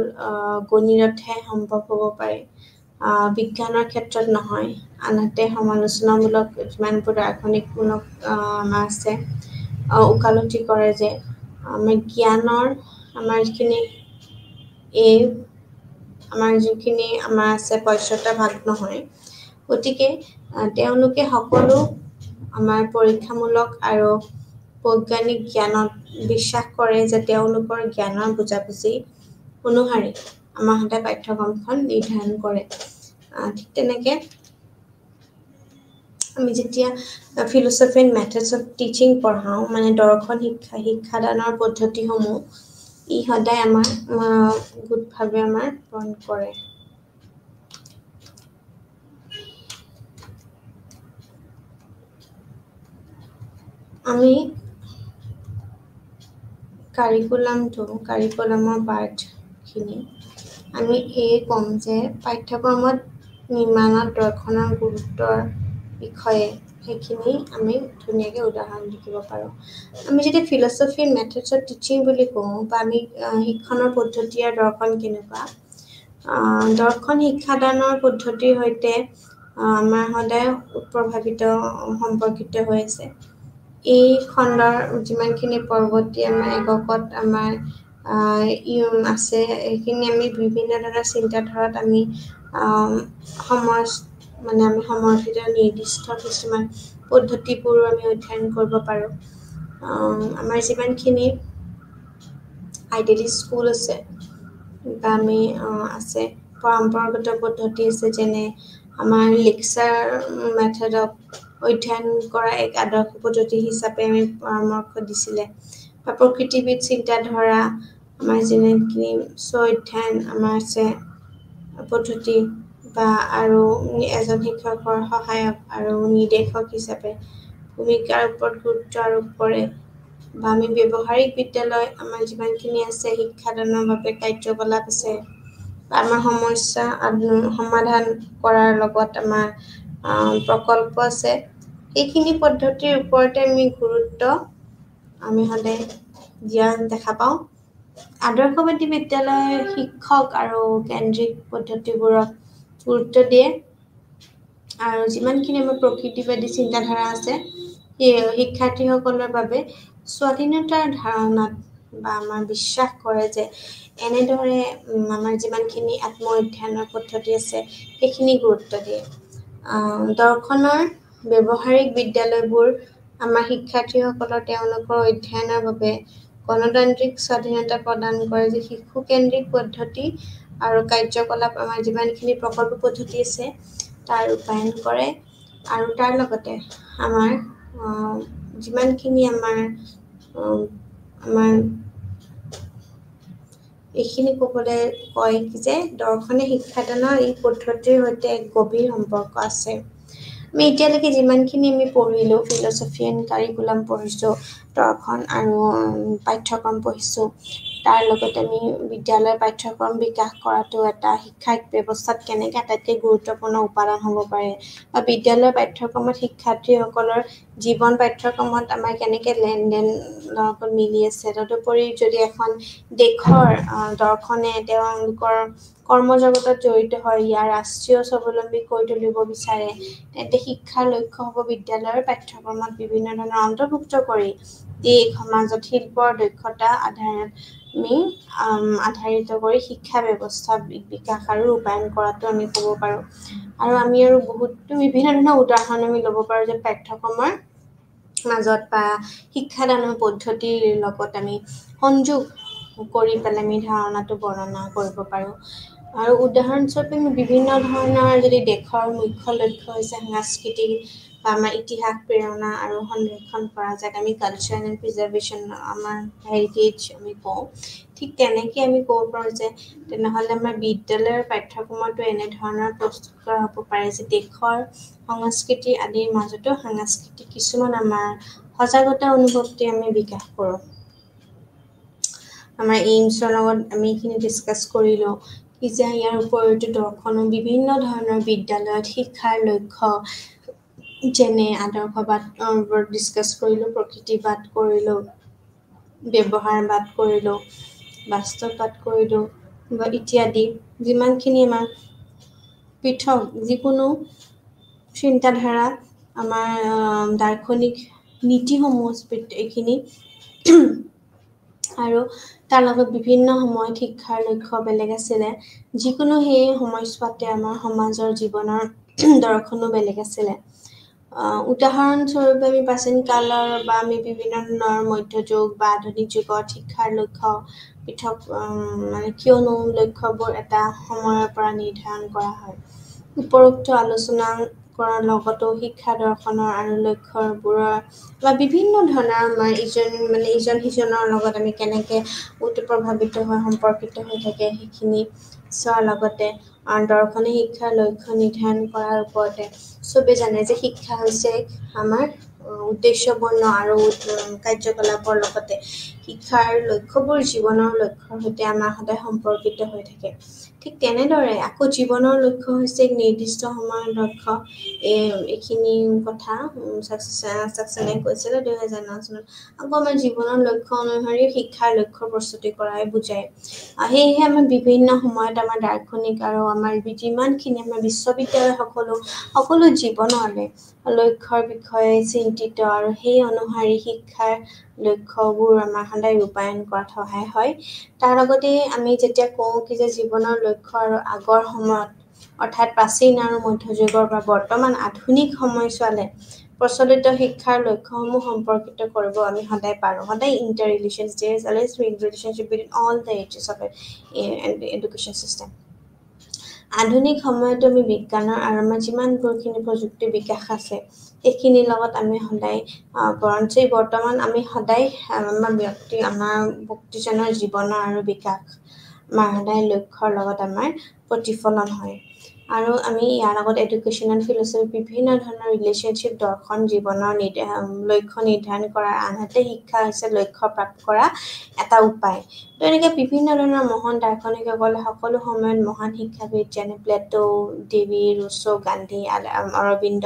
গণিততহে সম্ভৱ হ'ব পাৰে বিজ্ঞানৰ ক্ষেত্ৰত নহয় আনহাতে সমালোচনামূলক যিমানবোৰ দাৰ্শনিকমূলক আমাৰ আছে ওকালতি কৰে যে আমাৰ জ্ঞানৰ আমাৰ যিখিনি আমাৰ যিখিনি আমাৰ আছে পঁইছটা ভাগ নহয় গতিকে তেওঁলোকে সকলো আমাৰ পৰীক্ষামূলক আৰু বৈজ্ঞানিক জ্ঞানত বিশ্বাস কৰে যে তেওঁলোকৰ জ্ঞানৰ বুজাবুজি অনুসাৰে আমাৰ সদায় পাঠ্যক্ৰমখন নিৰ্ধাৰণ কৰে ঠিক তেনেকে আমি যেতিয়া philosophy and methods of teaching পঢ়াওঁ মানে দৰ্শন শিক্ষাদানৰ পদ্ধতিসমূহ ই সদায় আমাৰ গোটভাৱে আমাৰ পূৰণ কৰে আমি কাৰিকুলামৰ পাৰ্টখিনি আমি ক'ম যে পাঠ্যক্ৰমত নিৰ্মাণত দৰ্শনৰ গুৰুত্বৰ বিষয়ে সেইখিনি আমি ধুনীয়াকৈ উদাহৰণ লিখিব পাৰোঁ আমি যদি ফিলচফি মেথডছ অফ টিচিং বুলি কওঁ বা আমি শিক্ষণৰ পদ্ধতি আৰু দৰ্শন কেনেকুৱা দৰ্শন শিক্ষাদানৰ পদ্ধতিৰ সৈতে আমাৰ সদায় প্ৰভাৱিত সম্পৰ্কিত হৈ আছে এই খণ্ডৰ যিমানখিনি পৰৱৰ্তী আমাৰ এককত আমাৰ আছে এইখিনি আমি বিভিন্ন ধৰণৰ চিন্তাধাৰাত আমি আমি সমৰ্থিত নিৰ্দিষ্ট কিছুমান পদ্ধতিবোৰ আমি অধ্যয়ন কৰিব পাৰোঁ আমাৰ যিমানখিনি আইডিয়েলিষ্ট স্কুল আছে বা আমি আছে পৰম্পৰাগত পদ্ধতি আছে যেনে আমাৰ লেকচাৰ মেথডক অধ্যয়ন কৰা এক আদৰ্শ পদ্ধতি হিচাপে আমি পৰামৰ্শ দিছিলে বা প্ৰকৃতিবিদ চিন্তাধাৰা আমাৰ যেনেখিনি স্ব-অধ্যয়ন আমাৰ আছে পদ্ধতি বা আৰু এজন শিক্ষকৰ সহায়ক আৰু নিৰ্দেশক হিচাপে ভূমিকাৰ ওপৰত গুৰুত্ব আৰোপ কৰে বা আমি ব্যৱহাৰিক বিদ্যালয় আমাৰ যিমানখিনি আছে শিক্ষাদানৰ বাবে কাৰ্যকলাপ আছে বা আমাৰ সমস্যা সমাধান কৰাৰ লগত আমাৰ প্ৰকল্প আছে এইখিনি পদ্ধতিৰ ওপৰতে আমি গুৰুত্ব আমি সদায় দিয়া দেখা পাওঁ আদৰ্শবাদী বিদ্যালয়ৰ শিক্ষক আৰু কেন্দ্ৰিক পদ্ধতিবোৰক গুৰুত্ব দিয়ে আৰু যিমানখিনি আমাৰ প্ৰকৃতিবাদী চিন্তাধাৰা আছে সেই শিক্ষাৰ্থীসকলৰ বাবে স্বাধীনতাৰ ধাৰণাত বা আমাৰ বিশ্বাস কৰে যে এনেদৰে আমাৰ যিমানখিনি আত্ম অধ্যয়নৰ পদ্ধতি আছে সেইখিনি গুৰুত্ব দিয়ে দৰ্শনৰ ব্যৱহাৰিক বিদ্যালয়বোৰ আমাৰ শিক্ষাৰ্থীসকলৰ তেওঁলোকৰ অধ্যয়নৰ বাবে গণতান্ত্ৰিক স্বাধীনতা প্ৰদান কৰে যে শিশুকেন্দ্ৰিক পদ্ধতি আৰু কাৰ্যকলাপ আমাৰ যিমানখিনি প্ৰকল্প পদ্ধতি আছে তাৰ ৰূপায়ণ কৰে আৰু তাৰ লগতে আমাৰ যিমানখিনি আমাৰ এইখিনি ক'বলৈ কয় যে দৰ্শনে শিক্ষাদানৰ এই পদ্ধতিৰ সৈতে এক গভীৰ সম্পৰ্ক আছে আমি এতিয়ালৈকে যিমানখিনি আমি পঢ়িলোঁ ফিলচফি এণ্ড কাৰিকুলাম পঢ়িছোঁ দৰ্শন আৰু পাঠ্যক্ৰম পঢ়িছোঁ তাৰ লগতে আমি বিদ্যালয়ৰ পাঠ্যক্ৰম বিকাশ কৰাটো এটা শিক্ষা ব্যৱস্থাত কেনেকৈ আটাইতকৈ গুৰুত্বপূৰ্ণ উপাদান হ'ব পাৰে বা বিদ্যালয়ৰ পাঠ্যক্ৰমত শিক্ষাৰ্থীসকলৰ জীৱন পাঠ্যক্ৰমত আমাৰ কেনেকৈ লেনদেন লগত মিলি আছে তদুপৰি যদি এখন দেশৰ দৰ্শনে তেওঁলোকৰ কৰ্মজগতত জড়িত হয় ইয়াৰ ৰাষ্ট্ৰীয় স্বাৱলম্বী কৰি তুলিব বিচাৰে তেন্তে শিক্ষাৰ লক্ষ্য হ'ব বিদ্যালয়ৰ পাঠ্যক্ৰমত বিভিন্ন ধৰণৰ অন্তৰ্ভুক্ত কৰি দেশ সমাজত শিল্পৰ দক্ষতা আধাৰিত কৰি শিক্ষা ব্যৱস্থা বিকাশ আৰু ৰূপায়ণ কৰাটো আমি ক'ব পাৰোঁ আৰু আমি আৰু বহুতো বিভিন্ন ধৰণৰ উদাহৰণ আমি ল'ব পাৰোঁ যে পাঠ্যক্ৰমৰ মাজত বা শিক্ষাদানৰ পদ্ধতিৰ লগত আমি সংযোগ কৰি পেলাই আমি ধাৰণাটো বৰ্ণনা কৰিব পাৰোঁ আৰু উদাহৰণস্বৰূপে আমি বিভিন্ন ধৰণৰ যদি দেশৰ মুখ্য লক্ষ্য হৈছে সাংস্কৃতিক বা আমাৰ ইতিহাস প্ৰেৰণা আৰু সংৰক্ষণ কৰা যাক আমি কালচাৰ এণ্ড প্ৰিজাৰ্ভেশ্যন আমাৰ হেৰিটেজ আমি কওঁ ঠিক তেনেকৈ আমি ক'ব পাৰোঁ যে তেনেহ'লে আমাৰ বিদ্যালয়ৰ পাঠ্যক্ৰমতো এনেধৰণৰ প্ৰস্তুত কৰা হ'ব পাৰে যে দেশৰ সংস্কৃতি আদিৰ মাজতো সাংস্কৃতিক কিছুমান আমাৰ সজাগতা অনুভৱটি আমি বিকাশ কৰোঁ আমাৰ এইমছৰ লগত আমি এইখিনি ডিছকাছ কৰিলোঁ কি যে ইয়াৰ উপৰিতো দৰ্শনো বিভিন্ন ধৰণৰ বিদ্যালয়ত শিক্ষাৰ লক্ষ্য যেনে আদৰ্শবাদৰ ওপৰত ডিছকাছ কৰিলোঁ, প্ৰকৃতিবাদ কৰিলোঁ, ব্যৱহাৰবাদ কৰিলোঁ, বাস্তৱবাদ কৰিলোঁ বা ইত্যাদি যিমানখিনি আমাৰ পৃথক যিকোনো চিন্তাধাৰা আমাৰ দাৰ্শনিক নীতিসমূহ এইখিনি আৰু তাৰ লগত বিভিন্ন সময়ত শিক্ষাৰ লক্ষ্য বেলেগ আছিলে যিকোনো সেই সময়ছোৱাতে আমাৰ সমাজৰ জীৱনৰ দৰ্শনো বেলেগ আছিলে উদাহৰণস্বৰূপে আমি প্ৰাচীন কালৰ বা আমি বিভিন্ন ধৰণৰ মধ্যযুগ বা আধুনিক যুগত শিক্ষাৰ লক্ষ্য পৃথক মানে কিয়নো লক্ষ্যবোৰ এটা সময়ৰ পৰা নিৰ্ধাৰণ কৰা হয় উপৰোক্ত আলোচনা কৰাৰ লগতো শিক্ষা দৰ্শনৰ আৰু লক্ষ্যবোৰৰ বা বিভিন্ন ধৰণৰ আমাৰ ইজন সিজনৰ লগত আমি কেনেকৈ প্ৰভাৱিত হৈ সম্পৰ্কিত হৈ থাকে সেইখিনি চোৱাৰ লগতে দৰ্শনে শিক্ষাৰ লক্ষ্য নিৰ্ধাৰণ কৰাৰ ওপৰতে চবেই জানে যে শিক্ষা হৈছে আমাৰ উদ্দেশ্যপূৰ্ণ আৰু কাৰ্যকলাপৰ লগতে শিক্ষাৰ লক্ষ্যবোৰ জীৱনৰ লক্ষ্যৰ সৈতে আমাৰ সদায় সম্পৰ্কিত হৈ থাকে ঠিক তেনেদৰে আকৌ জীৱনৰ লক্ষ্য হৈছে এক নিৰ্দিষ্ট সময়ৰ লক্ষ্য এইখিনি কথা ছাক্সেনে কৈছিলে 2009 চনত আকৌ আমাৰ জীৱনৰ লক্ষ্য অনুসৰি শিক্ষাৰ লক্ষ্য প্ৰস্তুতি কৰাই বুজায় সেয়েহে আমাৰ বিভিন্ন সময়ত আমাৰ দাৰ্শনিক আৰু আমাৰ যিমানখিনি আমাৰ বিশ্ববিদ্যালয় সকলো জীৱনৰে লক্ষ্যৰ বিষয়ে চিন্তিত আৰু সেই অনুসৰি শিক্ষাৰ লক্ষ্যবোৰ আমাৰ সদায় ৰূপায়ণ কৰাত সহায় হয় তাৰ লগতে আমি যেতিয়া কওঁ কি যে জীৱনৰ লক্ষ্য আৰু আগৰ সময়ত অৰ্থাৎ প্ৰাচীন আৰু মধ্যযুগৰ বা বৰ্তমান আধুনিক সময়ছোৱালে প্ৰচলিত শিক্ষাৰ লক্ষ্যসমূহ সম্পৰ্কিত কৰিব আমি সদায় পাৰোঁ সদায় interrelations there is always relationship between all the ages of education system আধুনিক সময়তো আমি বিজ্ঞানৰ আৰু আমাৰ যিমানবোৰখিনি প্ৰযুক্তিৰ বিকাশ আছে এইখিনিৰ লগত আমি সদায় বৰঞ্চ বৰ্তমান আমি সদায় আমাৰ ব্যক্তিজনৰ জীৱনৰ আৰু বিকাশ আমাৰ সদায় লক্ষ্যৰ লগত আমাৰ প্ৰতিফলন হয় আৰু আমি ইয়াৰ লগত এডুকেশ্যনেল ফিলচফি বিভিন্ন ধৰণৰ ৰিলেশ্যনশ্বিপ দৰ্শন জীৱনৰ লক্ষ্য নিৰ্ধাৰণ কৰাৰ আনহাতে শিক্ষা হৈছে লক্ষ্য প্ৰাপ্ত কৰা এটা উপায় তো এনেকৈ বিভিন্ন ধৰণৰ মহান দাৰ্শনিকসকলে সকলো সময়ত মহান শিক্ষাবিদ যেনে প্লেটো দেৱী ৰুছো গান্ধী অৰবিন্দ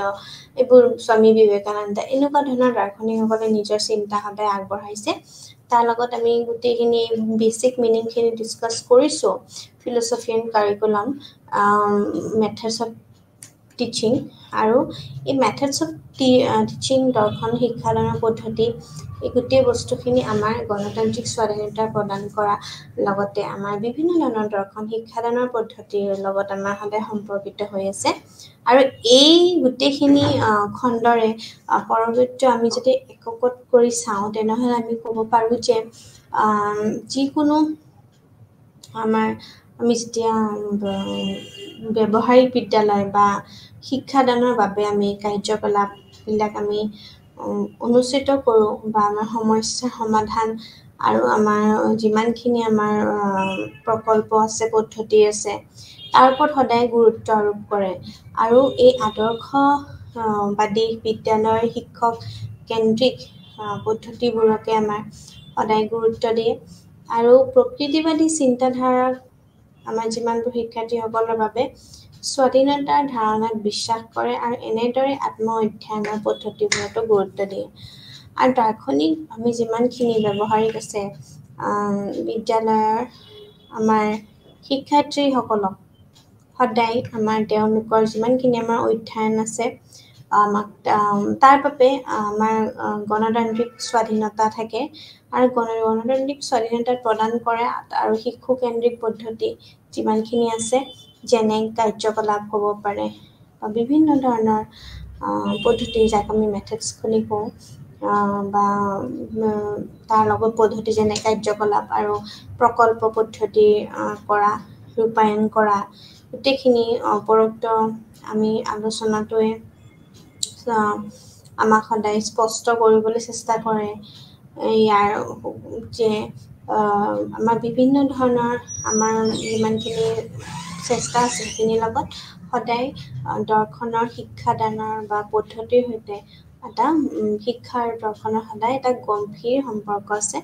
এইবোৰ স্বামী বিবেকানন্দ এনেকুৱা ধৰণৰ দাৰ্শনিকসকলে নিজৰ চিন্তা সদায় আগবঢ়াইছে তাৰ লগত আমি গোটেইখিনি বেচিক মিনিংখিনি ডিছকাছ কৰিছোঁ philosophy and curriculum methods of teaching আৰু এই মেথডছ অফ টিচিং দৰ্শন শিক্ষাদানৰ পদ্ধতি এই গোটেই বস্তুখিনি আমাৰ গণতান্ত্ৰিক স্বাধীনতা প্ৰদান কৰা লগতে আমাৰ বিভিন্ন ধৰণৰ দৰ্শন শিক্ষাদানৰ পদ্ধতিৰ লগত আমাৰ সদায় সম্পৰ্কিত হৈ আছে আৰু এই গোটেইখিনি খণ্ডৰে পৰৱৰ্তী আমি যদি এককত কৰি চাওঁ তেনেহ'লে আমি ক'ব পাৰোঁ যে যিকোনো আমি যেতিয়া ব্যৱহাৰিক বিদ্যালয় বা শিক্ষাদানৰ বাবে আমি কাৰ্যকলাপবিলাক আমি অনুষ্ঠিত কৰোঁ বা আমাৰ সমস্যা সমাধান আৰু আমাৰ যিমানখিনি আমাৰ প্ৰকল্প আছে পদ্ধতি আছে তাৰ ওপৰত সদায় গুৰুত্ব আৰোপ কৰে আৰু এই আদৰ্শবাদী বিদ্যালয়ৰ শিক্ষক কেন্দ্ৰিক পদ্ধতিবোৰকে আমাৰ সদায় গুৰুত্ব দিয়ে আৰু প্ৰকৃতিবাদী চিন্তাধাৰাক আমাৰ যিমানবোৰ শিক্ষাৰ্থীসকলৰ বাবে স্বাধীনতাৰ ধাৰণাত বিশ্বাস কৰে আৰু এনেদৰে আত্ম অধ্যয়নৰ পদ্ধতিবোৰতো গুৰুত্ব দিয়ে আৰু দাৰ্শনিক আমি যিমানখিনি ব্যৱহাৰিক আছে বিদ্যালয়ৰ আমাৰ শিক্ষাৰ্থীসকলক সদায় আমাৰ তেওঁলোকৰ যিমানখিনি আমাৰ অধ্যয়ন আছে আমাক তাৰ বাবে আমাৰ গণতান্ত্ৰিক স্বাধীনতা থাকে আৰু গণতান্ত্ৰিক স্বাধীনতা প্ৰদান কৰে আৰু শিশুকেন্দ্ৰিক পদ্ধতি যিমানখিনি আছে যেনে কাৰ্যকলাপ হ'ব পাৰে বা বিভিন্ন ধৰণৰ পদ্ধতি যাক আমি মেথডছ বুলি কওঁ বা তাৰ লগত পদ্ধতি যেনে কাৰ্যকলাপ আৰু প্ৰকল্প পদ্ধতি কৰা ৰূপায়ণ কৰা গোটেইখিনি উপৰোক্ত আমি আলোচনাটোৱে আমাক সদায় স্পষ্ট কৰিবলৈ চেষ্টা কৰে ইয়াৰ যে আমাৰ বিভিন্ন ধৰণৰ আমাৰ যিমানখিনি চেষ্টা আছে সেইখিনিৰ লগত সদায় দৰ্শনৰ শিক্ষাদানৰ বা পদ্ধতিৰ সৈতে এটা শিক্ষা আৰু দৰ্শনৰ সদায় এটা গম্ভীৰ সম্পৰ্ক আছে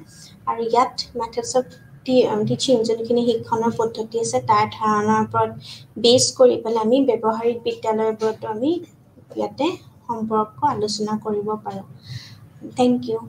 আৰু ইয়াত মেথডছ অফ টিচিং যোনখিনি শিক্ষণৰ পদ্ধতি আছে তাৰ ধাৰণাৰ ওপৰত বেছ কৰি পেলাই আমি ব্যৱহাৰিক বিদ্যালয়ৰ ওপৰতো আমি ইয়াতে সম্পৰ্ক আলোচনা কৰিব পাৰোঁ। Thank U.